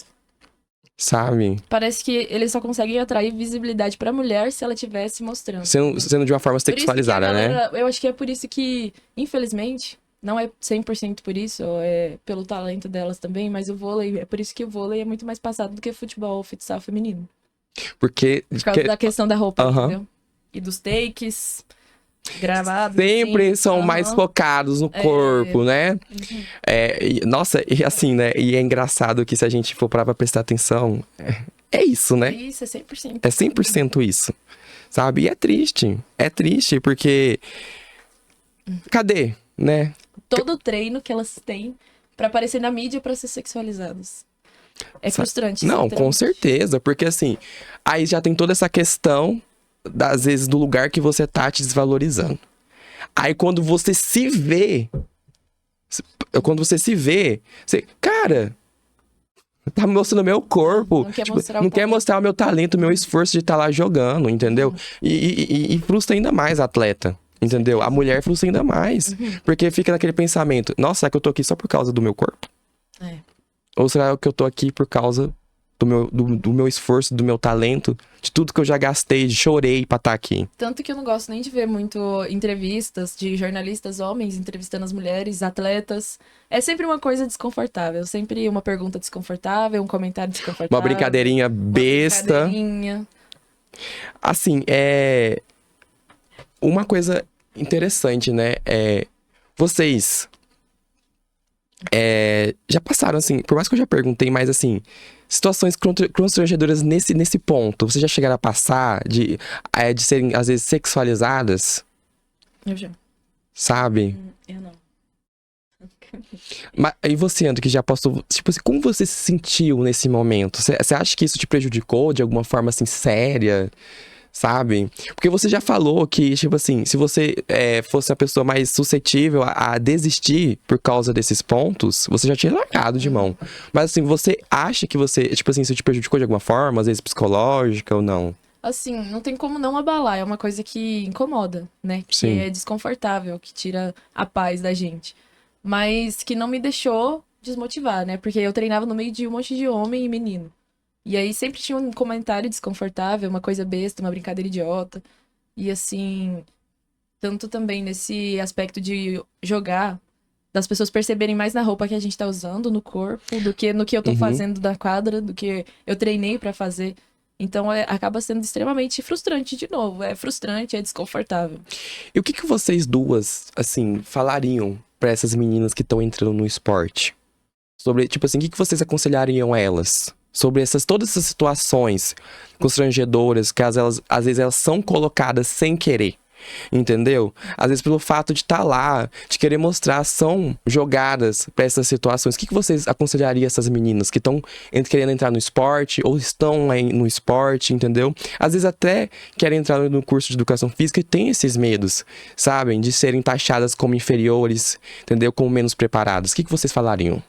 Sabe? Parece que eles só conseguem atrair visibilidade pra mulher se ela estivesse mostrando. Sendo de uma forma sexualizada, né? Eu acho que é por isso que, infelizmente, não é 100% por isso, é pelo talento delas também, mas o vôlei, é por isso que o vôlei é muito mais passado do que futebol ou futsal feminino. Por causa da questão da roupa, entendeu? E dos takes gravados. Sempre são mais focados no corpo, né? Nossa, e assim, né? E é engraçado que se a gente for pra prestar atenção, é isso, né? Isso, é 100%. É 100% isso, sabe? E é triste. É triste porque... Cadê, né? Todo o treino que elas têm pra aparecer na mídia pra ser sexualizadas. É frustrante. Não, com certeza. Porque assim, aí já tem toda essa questão... às vezes do lugar que você tá te desvalorizando. Aí quando você se vê, você, cara, tá mostrando meu corpo, não quer mostrar o meu talento, o meu esforço de estar lá jogando, entendeu? E frustra ainda mais a atleta, entendeu? A mulher frustra ainda mais, porque fica naquele pensamento, nossa, será que eu tô aqui só por causa do meu corpo? Ou será que eu tô aqui por causa do meu esforço, do meu talento, de tudo que eu já gastei, chorei pra estar aqui. Tanto que eu não gosto nem de ver muito entrevistas de jornalistas homens entrevistando as mulheres, atletas. É sempre uma coisa desconfortável, sempre uma pergunta desconfortável, um comentário desconfortável. Uma brincadeirinha besta. Assim, uma coisa interessante, né? Vocês já passaram, assim, por mais que eu já perguntei, mas assim, situações constrangedoras nesse ponto, vocês já chegaram a passar de serem, às vezes, sexualizadas? Eu já. Sabe? Eu não. Mas, e você, André, que já passou... Tipo assim, como você se sentiu nesse momento? Você acha que isso te prejudicou de alguma forma, assim, séria? Sabe? Porque você já falou que, tipo assim, se você fosse a pessoa mais suscetível a desistir por causa desses pontos, você já tinha largado de mão. Mas, assim, você acha que você, tipo assim, isso te prejudicou de alguma forma, às vezes psicológica ou não? Assim, não tem como não abalar, é uma coisa que incomoda, né? Que Sim. é desconfortável, que tira a paz da gente. Mas que não me deixou desmotivar, né? Porque eu treinava no meio de um monte de homem e menino. E aí sempre tinha um comentário desconfortável, uma coisa besta, uma brincadeira idiota. E assim, tanto também nesse aspecto de jogar, das pessoas perceberem mais na roupa que a gente tá usando, no corpo, do que no que eu tô Uhum. fazendo da quadra, do que eu treinei pra fazer. Então acaba sendo extremamente frustrante de novo. É frustrante, é desconfortável. E o que que vocês duas, assim, falariam pra essas meninas que estão entrando no esporte? Sobre, tipo assim, o que que vocês aconselhariam a elas? Sobre todas essas situações constrangedoras que às vezes elas são colocadas sem querer. Entendeu? Às vezes pelo fato de estar lá, de querer mostrar, são jogadas pra essas situações. O que que vocês aconselhariam essas meninas que estão querendo entrar no esporte ou estão aí no esporte, entendeu? Às vezes até querem entrar no curso de educação física e tem esses medos, sabem? De serem taxadas como inferiores, entendeu? Como menos preparadas. O que que vocês falariam?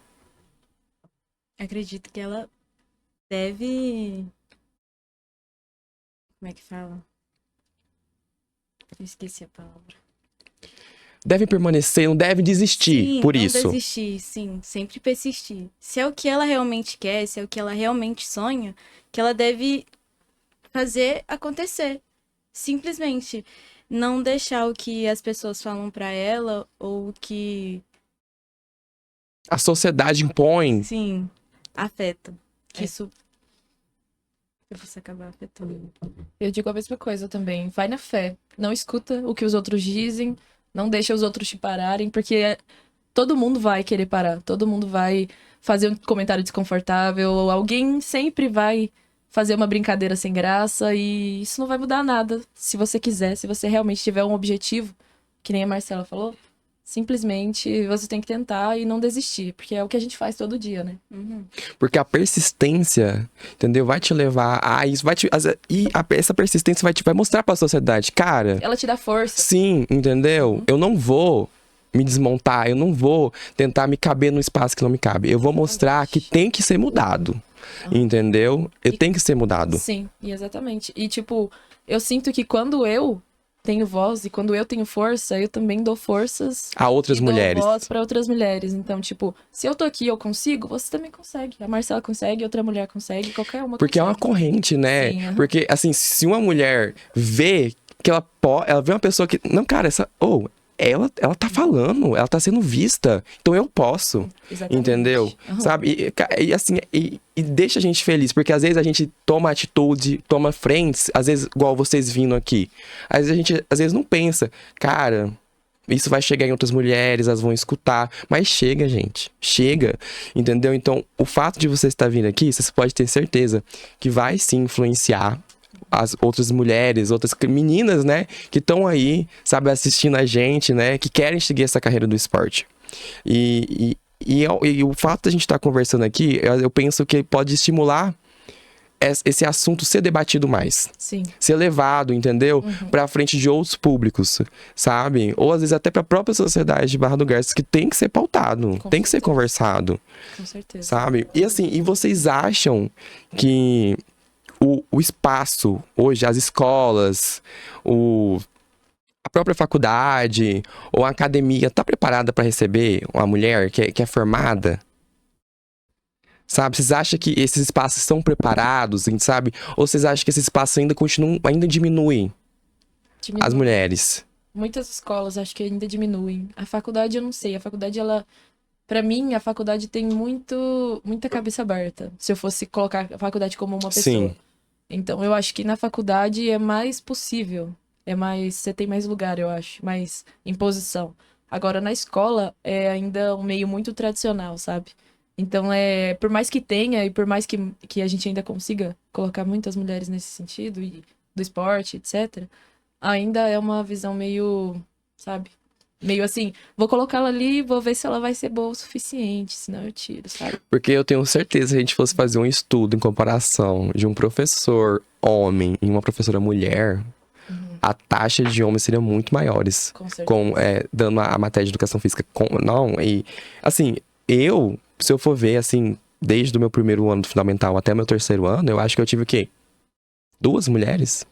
Acredito que ela deve. Como é que fala? Eu esqueci a palavra. Devem permanecer, não devem desistir Sim, por não isso. desistir, sim, sempre persistir. Se é o que ela realmente quer, se é o que ela realmente sonha, que ela deve fazer acontecer. Simplesmente. Não deixar o que as pessoas falam pra ela ou o que, A sociedade impõe. sim, afeta. Que É. isso eu vou acabar afetando. Eu digo a mesma coisa também. Vai na fé. Não escuta o que os outros dizem. Não deixa os outros te pararem, porque todo mundo vai querer parar. Todo mundo vai fazer um comentário desconfortável. Alguém sempre vai fazer uma brincadeira sem graça. E isso não vai mudar nada. Se você quiser, se você realmente tiver um objetivo, que nem a Marcela falou, simplesmente você tem que tentar e não desistir. Porque é o que a gente faz todo dia, né? Uhum. Porque a persistência, entendeu? Vai te levar a isso. Essa persistência vai mostrar pra sociedade. Cara, Ela te dá força. sim, entendeu? Eu não vou me desmontar. Eu não vou tentar me caber no espaço que não me cabe. Eu vou mostrar que tem que ser mudado. Entendeu? Eu tenho que ser mudado. Sim, e exatamente. E, tipo, eu sinto que quando eu tenho voz e quando eu tenho força, eu também dou forças A outras e mulheres. dou voz pra outras mulheres. Então, tipo, se eu tô aqui e eu consigo, você também consegue. A Marcela consegue, outra mulher consegue, qualquer uma Porque é uma consegue. corrente, né? Sim, aham. Porque, assim, se uma mulher vê que ela vê uma pessoa que. Não, cara, ela tá falando, ela tá sendo vista, então eu posso. Exatamente. Entendeu? Aham. Sabe? E assim, e deixa a gente feliz, porque às vezes a gente toma atitude, toma frentes, às vezes, igual vocês vindo aqui. Às vezes a gente, às vezes não pensa, cara, isso vai chegar em outras mulheres, elas vão escutar. Mas chega, gente. Chega. Entendeu? Então, o fato de você estar vindo aqui, você pode ter certeza que vai sim influenciar as outras mulheres, outras meninas, né? Que estão aí, sabe, assistindo a gente, né? Que querem seguir essa carreira do esporte. E o fato de a gente estar conversando aqui, eu penso que pode estimular esse assunto ser debatido mais. Sim. Ser levado, entendeu? Pra frente de outros públicos, sabe? Ou às vezes até pra própria sociedade de Barra do Garças, que tem que ser pautado, Com tem que ser certeza. conversado, Com certeza. sabe? E assim, e vocês acham que o espaço hoje, as escolas, a própria faculdade ou a academia tá preparada para receber uma mulher que é formada? Sabe? Vocês acham que esses espaços estão preparados, sabe? Ou vocês acham que esses espaços ainda diminuem Diminui. as mulheres? Muitas escolas acho que ainda diminuem. A faculdade eu não sei. A faculdade, ela... Pra mim, a faculdade tem muita cabeça aberta. Se eu fosse colocar a faculdade como uma pessoa. Sim. Então, eu acho que na faculdade é mais possível. Você tem mais lugar, eu acho. Mais imposição. Agora, na escola, é ainda um meio muito tradicional, sabe? Então, por mais que tenha e por mais que a gente ainda consiga colocar muitas mulheres nesse sentido, e do esporte, etc., ainda é uma visão meio, sabe? Meio assim, vou colocá-la ali e vou ver se ela vai ser boa o suficiente, senão eu tiro, sabe? Porque eu tenho certeza que se a gente fosse fazer um estudo em comparação de um professor homem e uma professora mulher, a taxa de homens seria muito maiores. Com certeza. Dando a matéria de educação física. Não, e assim, se eu for ver, assim, desde o meu primeiro ano do fundamental até o meu terceiro ano, eu acho que eu tive o quê? 2 mulheres?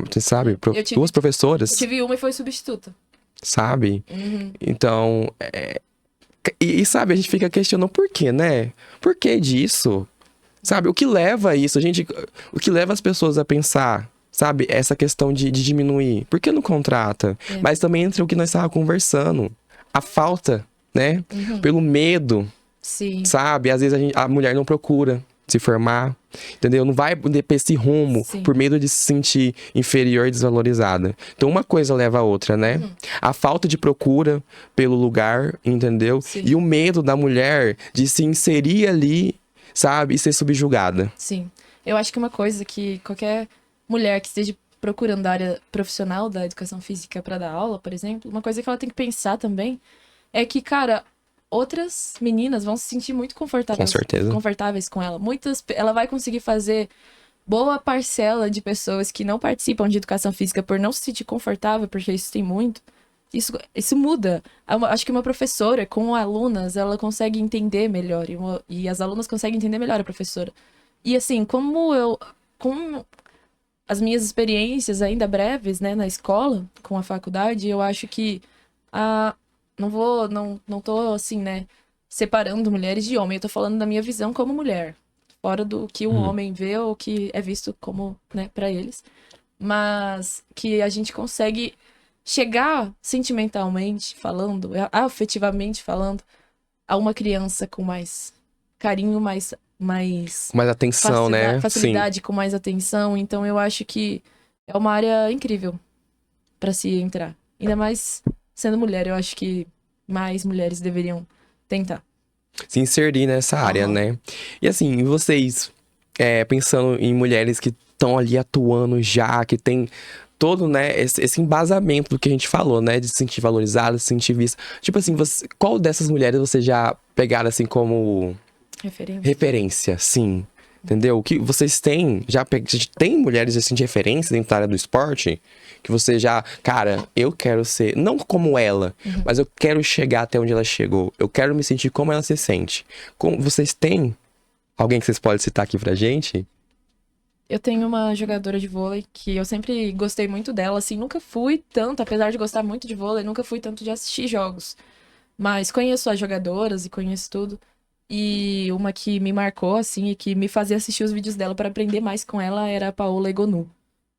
Você sabe? Eu tive- 2 professoras, Eu tive uma e foi substituta. sabe? Uhum. Então, sabe, a gente fica questionando por quê, né? Por que disso? Sabe, o que leva a isso? O que leva as pessoas a pensar, sabe, essa questão de diminuir? Por que não contrata? É. Mas também entra o que nós estávamos conversando. A falta, né? Uhum. Pelo medo, Sim. sabe? Às vezes a mulher não procura se formar, entendeu? Não vai pra esse rumo Sim. por medo de se sentir inferior e desvalorizada. Então uma coisa leva a outra, né? A falta de procura pelo lugar, entendeu? Sim. E o medo da mulher de se inserir ali, sabe? E ser subjugada. Sim. Eu acho que uma coisa que qualquer mulher que esteja procurando a área profissional da educação física para dar aula, por exemplo, uma coisa que ela tem que pensar também é que, cara, outras meninas vão se sentir muito Com certeza. confortáveis com ela. Ela vai conseguir fazer boa parcela de pessoas que não participam de educação física por não se sentir confortável, porque isso tem muito. Isso muda. Acho que uma professora com alunas, ela consegue entender melhor. E as alunas conseguem entender melhor a professora. E assim, com as minhas experiências ainda breves, né, na escola, com a faculdade, eu acho que não tô assim, né, separando mulheres de homem. Eu tô falando da minha visão como mulher. Fora do que o homem vê ou que é visto como, né, pra eles. Mas que a gente consegue chegar sentimentalmente falando, afetivamente falando, a uma criança com mais carinho, mais Com mais atenção, né? facilidade, com mais atenção. Então eu acho que é uma área incrível pra se entrar. Ainda mais sendo mulher, eu acho que mais mulheres deveriam tentar. Se inserir nessa área, Aham. né? E assim, vocês, pensando em mulheres que estão ali atuando já, que tem todo, né, esse embasamento do que a gente falou, né? De se sentir valorizada, se sentir vista. Tipo assim, qual dessas mulheres você já pegaram assim como Referência. referência? Sim. Entendeu? O que vocês têm, tem mulheres assim de referência dentro da área do esporte? Que você já, cara, eu quero ser, não como ela, mas eu quero chegar até onde ela chegou. Eu quero me sentir como ela se sente. Vocês têm alguém que vocês podem citar aqui pra gente? Eu tenho uma jogadora de vôlei que eu sempre gostei muito dela, assim, nunca fui tanto, apesar de gostar muito de vôlei, nunca fui tanto de assistir jogos. Mas conheço as jogadoras e conheço tudo. E uma que me marcou, assim, e que me fazia assistir os vídeos dela para aprender mais com ela era a Paola Egonu.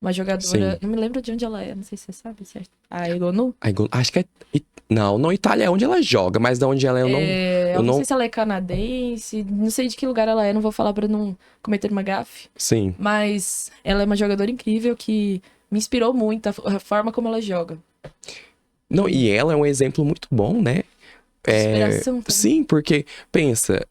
Uma jogadora. Sim. Não me lembro de onde ela é, não sei se você sabe, certo? A Egonu? Acho que é. Não, Itália é onde ela joga, mas de onde ela é, eu Eu não não. sei se ela é canadense, não sei de que lugar ela é, não vou falar pra não cometer uma gafe. Sim. Mas ela é uma jogadora incrível que me inspirou muito a forma como ela joga. Não, e ela é um exemplo muito bom, né? Inspiração também. Sim, porque, pensa,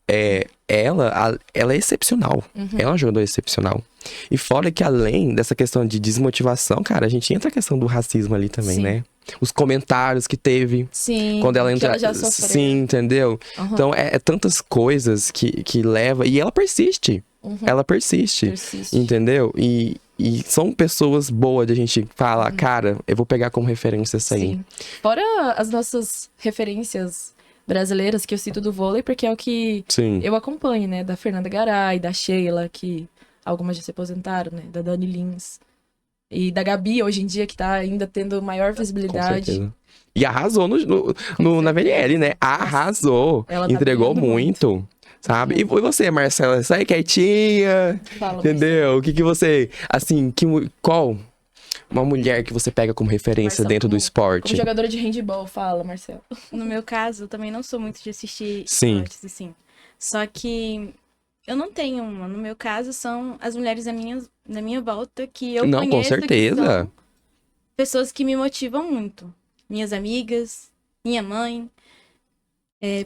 ela é excepcional. Ela é uma jogadora excepcional. E fora que além dessa questão de desmotivação, cara, a gente entra a questão do racismo ali também, Sim. né? Os comentários que teve. Sim, Quando ela que entra. ela já sofreu. Sim, entendeu? Aham. Então, é tantas coisas que leva. E ela persiste. Ela persiste. Persiste. Entendeu? E são pessoas boas de a gente falar, cara, eu vou pegar como referência essa aí. Sim. Fora as nossas referências brasileiras que eu cito do vôlei, porque é o que Sim. eu acompanho, né? Da Fernanda Garay, da Sheila, que algumas já se aposentaram, né? Da Dani Lins. E da Gabi, hoje em dia, que tá ainda tendo maior Com visibilidade. certeza. E arrasou na VNL, né? Arrasou. Ela tá Entregou brilhando muito. Sabe? E você, Marcela? Sai quietinha. Fala, Entendeu? O que você. Assim, qual uma mulher que você pega como referência Marcelo, dentro do como esporte? jogadora de handball, fala, Marcelo. No meu caso, eu também não sou muito de assistir Sim. esportes, assim. Só que eu não tenho uma. No meu caso, são as mulheres da minha volta que eu Não, com conheço, que certeza. são pessoas que me motivam muito. Minhas amigas, minha mãe,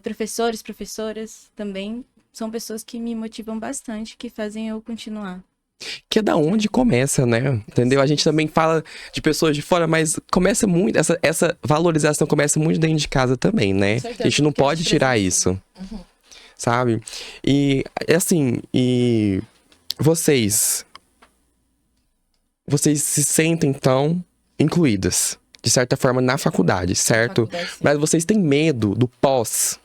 professores, professoras também. São pessoas que me motivam bastante, que fazem eu continuar. Que é da onde começa, né? Entendeu? A gente também fala de pessoas de fora, mas começa muito, essa valorização começa muito dentro de casa também, né? Com certeza, A gente não porque pode tirar presencia. isso, sabe? E, assim, e vocês se sentem, então, incluídas, de certa forma, na faculdade, certo? Faculdade, sim. Mas vocês têm medo do pós?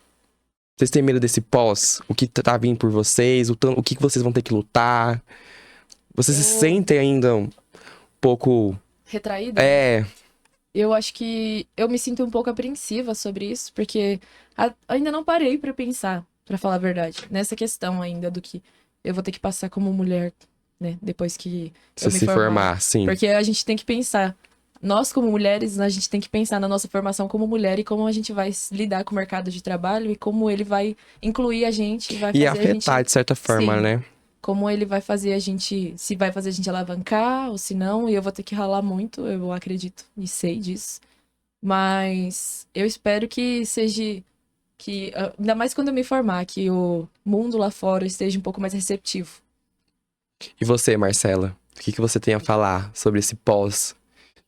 Vocês têm medo desse pós? O que tá vindo por vocês? O que vocês vão ter que lutar? Vocês se sentem ainda um pouco... Retraída? Eu acho que eu me sinto um pouco apreensiva sobre isso, porque ainda não parei pra pensar, pra falar a verdade, nessa questão ainda do que eu vou ter que passar como mulher, né, depois que Você eu me se formar. formar, sim. Porque a gente tem que pensar, nós como mulheres, a gente tem que pensar na nossa formação como mulher e como a gente vai lidar com o mercado de trabalho e como ele vai incluir a gente, vai E fazer a gente... afetar, de certa forma, Sim. né? Como ele vai fazer a gente, se vai fazer a gente alavancar ou se não, e eu vou ter que ralar muito, eu acredito e sei disso. Mas eu espero que seja, ainda mais quando eu me formar, que o mundo lá fora esteja um pouco mais receptivo. E você, Marcela? O que você tem a falar sobre esse pós?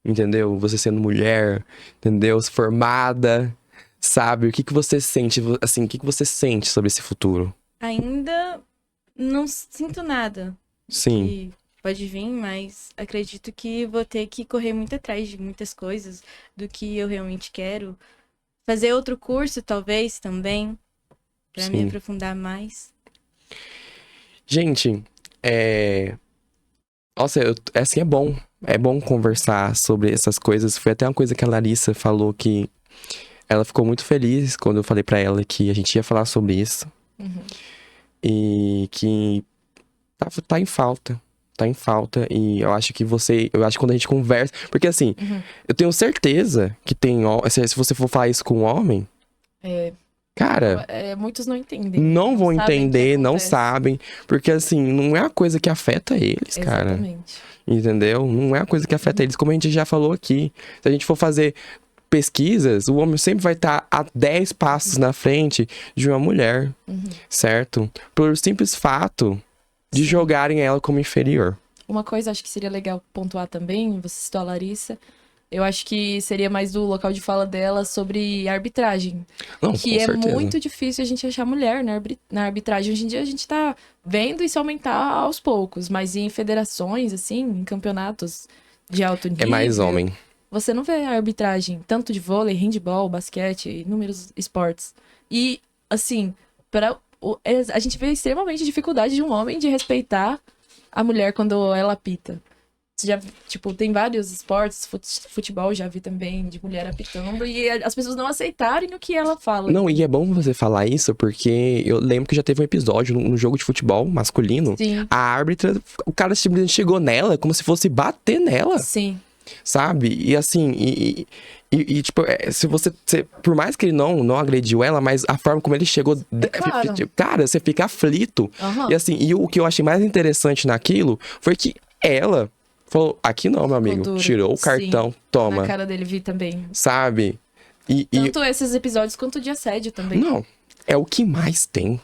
Entendeu? Você sendo mulher, entendeu? Formada, sabe? O que você sente, assim, o que você sente sobre esse futuro? Ainda não sinto nada Sim, que pode vir, mas acredito que vou ter que correr muito atrás de muitas coisas do que eu realmente quero. Fazer outro curso, talvez, também, pra me Sim. aprofundar mais. Gente, nossa, assim, é bom. É bom conversar sobre essas coisas. Foi até uma coisa que a Larissa falou que ela ficou muito feliz quando eu falei pra ela que a gente ia falar sobre isso. E que tá em falta. Tá em falta. E eu acho que quando a gente conversa. Porque assim, eu tenho certeza que se você for falar isso com um homem, cara, Muitos não entendem. não vão sabem o que entender, não acontece. sabem. Porque assim, não é uma coisa que afeta eles, cara. Exatamente. Entendeu? Não é uma coisa que afeta eles, como a gente já falou aqui. Se a gente for fazer pesquisas, o homem sempre vai estar a 10 passos na frente de uma mulher, certo? Por simples fato de Sim. jogarem ela como inferior. Uma coisa acho que seria legal pontuar também, você citou a Larissa, eu acho que seria mais do local de fala dela sobre arbitragem. Não, Que com é certeza. muito difícil a gente achar mulher na arbitragem. Hoje em dia a gente tá vendo isso aumentar aos poucos, mas em federações, assim, em campeonatos de alto nível... É mais homem. Você não vê a arbitragem, tanto de vôlei, handebol, basquete, inúmeros esportes. E, assim, a gente vê extremamente dificuldade de um homem de respeitar a mulher quando ela apita. Você já, tipo, tem vários esportes, futebol já vi também, de mulher apitando, e as pessoas não aceitarem o que ela fala. Não, e é bom você falar isso, porque eu lembro que já teve um episódio num jogo de futebol masculino. Sim, A árbitra, o cara simplesmente chegou nela como se fosse bater nela, sim. sabe? E assim, tipo, por mais que ele não agrediu ela, mas a forma como ele chegou, claro. cara, você fica aflito. Aham. E assim, o que eu achei mais interessante naquilo foi que ela falou, aqui não, meu amigo, dura. tirou o Sim. cartão, toma, Na cara dele vi também. sabe? E Tanto esses episódios quanto de assédio também. não, é o que mais tem.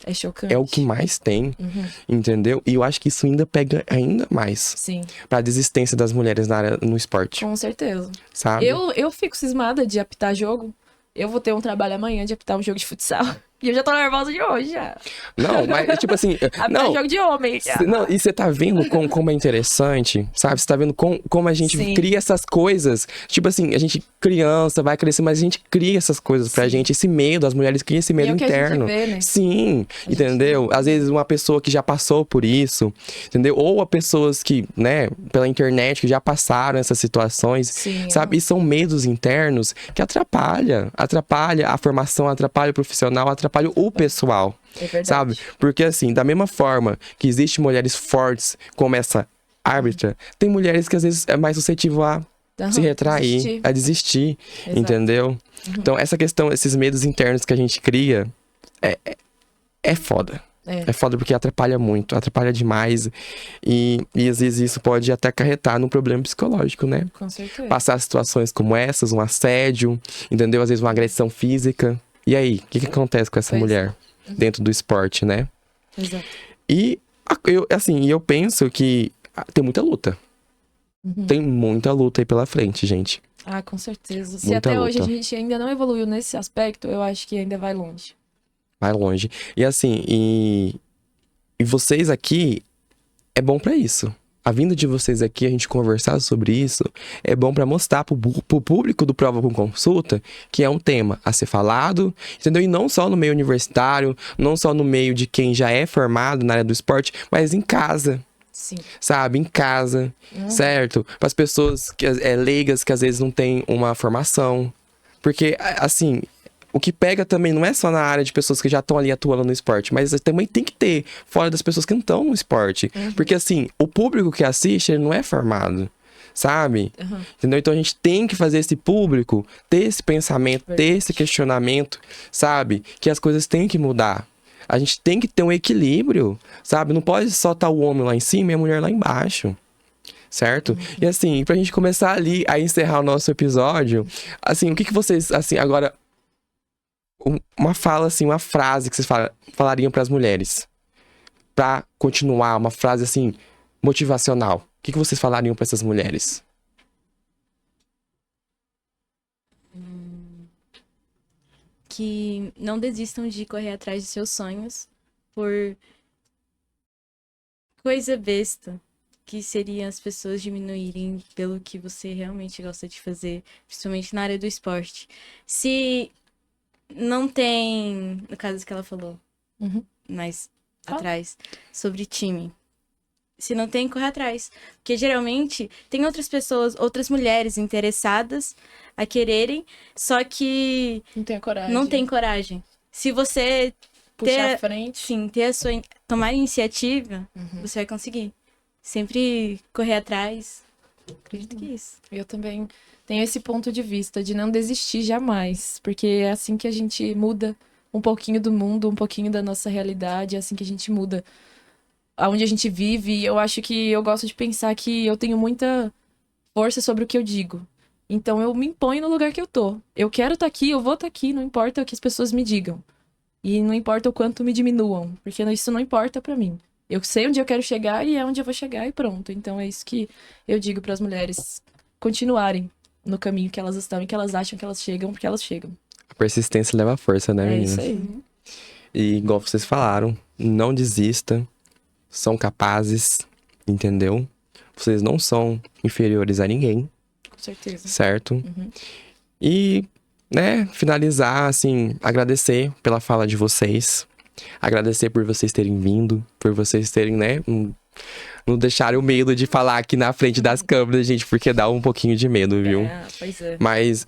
É chocante. É o que mais tem, Uhum. entendeu? E eu acho que isso ainda pega ainda mais Sim, pra desistência das mulheres no esporte, com certeza. sabe? Eu fico cismada de apitar jogo. Eu vou ter um trabalho amanhã de apitar um jogo de futsal. E eu já tô nervosa de hoje, já. Não, mas tipo assim, Apitar não, jogo de homem. Já. Não, e você tá vendo como é interessante, sabe? Você tá vendo como a gente Sim. cria essas coisas. Tipo assim, a gente criança, vai crescer, mas a gente cria essas coisas pra gente. Esse medo, as mulheres criam esse medo é o que a gente interno. vê, né? Sim, entendeu? Às vezes uma pessoa que já passou por isso, entendeu? Ou a pessoas que, né, pela internet, que já passaram essas situações, Sim, sabe? E são medos internos que atrapalha a formação, atrapalha o profissional, atrapalha o pessoal. É verdade. Sabe? Porque assim, da mesma forma que existem mulheres fortes como essa árbitra, tem mulheres que às vezes é mais suscetível a Aham, se retrair, desistir. a desistir, Exato. entendeu? Então essa questão, esses medos internos que a gente cria, é foda. É foda porque atrapalha muito, atrapalha demais. E às vezes isso pode até acarretar num problema psicológico, né? Com certeza. Passar situações como essas, um assédio, entendeu? Às vezes uma agressão física. E aí, o que acontece com essa Pois é. mulher dentro do esporte, né? Exato. E Eu penso que tem muita luta. Tem muita luta aí pela frente, gente. Ah, com certeza. Se Muita até hoje a luta. gente ainda não evoluiu nesse aspecto, eu acho que ainda vai longe. Vai longe. E assim, e vocês aqui, é bom pra isso. A vinda de vocês aqui, a gente conversar sobre isso, é bom pra mostrar pro público do Prova com Consulta que é um tema a ser falado, entendeu? E não só no meio universitário, não só no meio de quem já é formado na área do esporte, mas em casa, Sim. sabe? Em casa, certo? Para as pessoas leigas que às vezes não têm uma formação. Porque, assim, o que pega também não é só na área de pessoas que já estão ali atuando no esporte, mas também tem que ter fora das pessoas que não estão no esporte. Porque, assim, o público que assiste, ele não é formado, sabe? Entendeu? Então a gente tem que fazer esse público ter esse pensamento, ter esse questionamento, sabe? Que as coisas têm que mudar. A gente tem que ter um equilíbrio, sabe? Não pode só estar o homem lá em cima e a mulher lá embaixo. Certo? E assim, pra gente começar ali a encerrar o nosso episódio, assim, o que vocês, assim, agora, uma fala, assim, uma frase que vocês falariam pras mulheres, pra continuar, uma frase, assim, motivacional. O que vocês falariam pra essas mulheres? Que não desistam de correr atrás de seus sonhos por coisa besta, que seria as pessoas diminuírem pelo que você realmente gosta de fazer, principalmente na área do esporte. Se não tem, no caso que ela falou, mais atrás, sobre time. Se não tem, corre atrás. Porque geralmente tem outras pessoas, outras mulheres interessadas a quererem, só que Não tem a coragem. não tem coragem. Se você Puxar à frente. sim, tomar iniciativa, você vai conseguir. Sempre correr atrás. Acredito que é isso. Eu também tenho esse ponto de vista de não desistir jamais, porque é assim que a gente muda um pouquinho do mundo, um pouquinho da nossa realidade, é assim que a gente muda aonde a gente vive. E eu acho que eu gosto de pensar que eu tenho muita força sobre o que eu digo. Então eu me imponho no lugar que eu tô. Eu quero estar aqui, eu vou estar aqui, não importa o que as pessoas me digam. E não importa o quanto me diminuam, porque isso não importa pra mim. Eu sei onde eu quero chegar e é onde eu vou chegar e pronto. Então é isso que eu digo para as mulheres continuarem no caminho que elas estão e que elas acham que elas chegam, porque elas chegam. A persistência leva a força, né, É meninas? isso aí. E igual vocês falaram, não desista, são capazes, entendeu? Vocês não são inferiores a ninguém, Com certeza. certo? E, né, finalizar, assim, agradecer pela fala de vocês, agradecer por vocês terem vindo, por vocês terem, né, não deixarem o medo de falar aqui na frente das câmeras, gente, porque dá um pouquinho de medo, viu? Pois é. Mas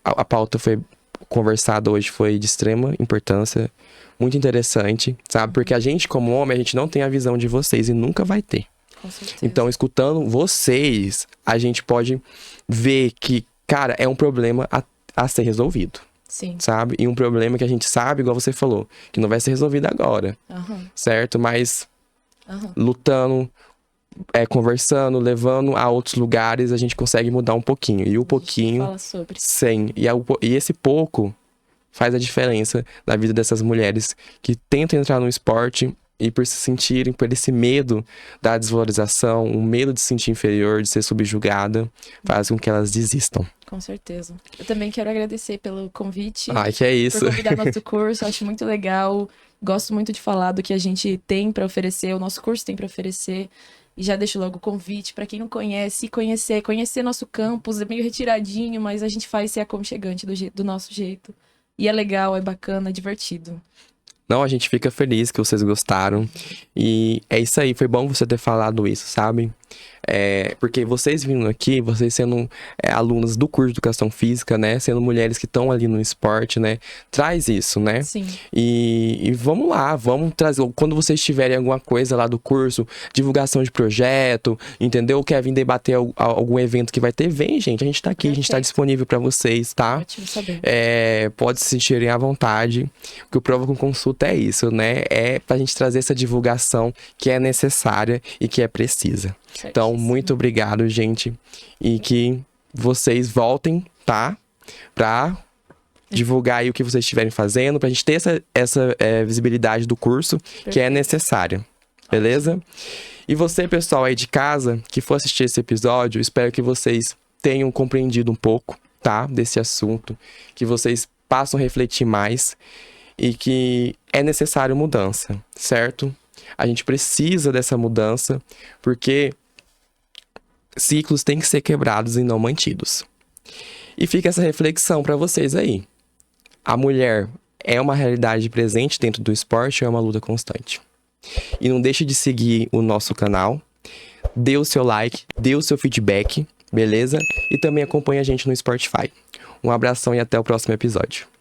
a pauta foi conversada hoje, foi de extrema importância, muito interessante, sabe? Porque a gente, como homem, a gente não tem a visão de vocês e nunca vai ter. Com certeza. Então, escutando vocês, a gente pode ver que, cara, é um problema a ser resolvido, Sim. sabe? E um problema que a gente sabe, igual você falou, que não vai ser resolvido agora, certo? Mas lutando, conversando, levando a outros lugares, a gente consegue mudar um pouquinho. E o pouquinho, Fala sobre. sim. E esse pouco faz a diferença na vida dessas mulheres que tentam entrar no esporte e por se sentirem, por esse medo da desvalorização, o medo de se sentir inferior, de ser subjugada, faz com que elas desistam. Com certeza. Eu também quero agradecer pelo convite. Ai, que é isso. Por convidar nosso curso, acho muito legal. Gosto muito de falar do que a gente tem para oferecer, o nosso curso tem para oferecer. E já deixo logo o convite para quem não conhece, conhecer nosso campus. É meio retiradinho, mas a gente faz ser aconchegante do nosso jeito. E é legal, é bacana, é divertido. Não, a gente fica feliz que vocês gostaram. E é isso aí, foi bom você ter falado isso, sabe? Porque vocês vindo aqui, vocês sendo alunas do curso de Educação Física, né? Sendo mulheres que estão ali no esporte, né? Traz isso, né? Sim. E vamos lá, vamos trazer. Quando vocês tiverem alguma coisa lá do curso, divulgação de projeto, entendeu? Quer vir debater algum evento que vai ter, vem, gente. A gente tá aqui, a gente tá disponível para vocês, tá? Ótimo saber. Pode se sentirem à vontade, porque o Prova com Consulta é isso, né? É pra gente trazer essa divulgação que é necessária e que é precisa. Então, muito obrigado, gente. E que vocês voltem, tá? Pra divulgar aí o que vocês estiverem fazendo, pra gente ter essa visibilidade do curso que é necessária, beleza? E você, pessoal aí de casa, que for assistir esse episódio, espero que vocês tenham compreendido um pouco, tá? Desse assunto, que vocês passem a refletir mais e que é necessário mudança, certo? A gente precisa dessa mudança porque ciclos têm que ser quebrados e não mantidos. E fica essa reflexão para vocês aí. A mulher é uma realidade presente dentro do esporte ou é uma luta constante? E não deixe de seguir o nosso canal, dê o seu like, dê o seu feedback, beleza? E também acompanhe a gente no Spotify. Um abração e até o próximo episódio.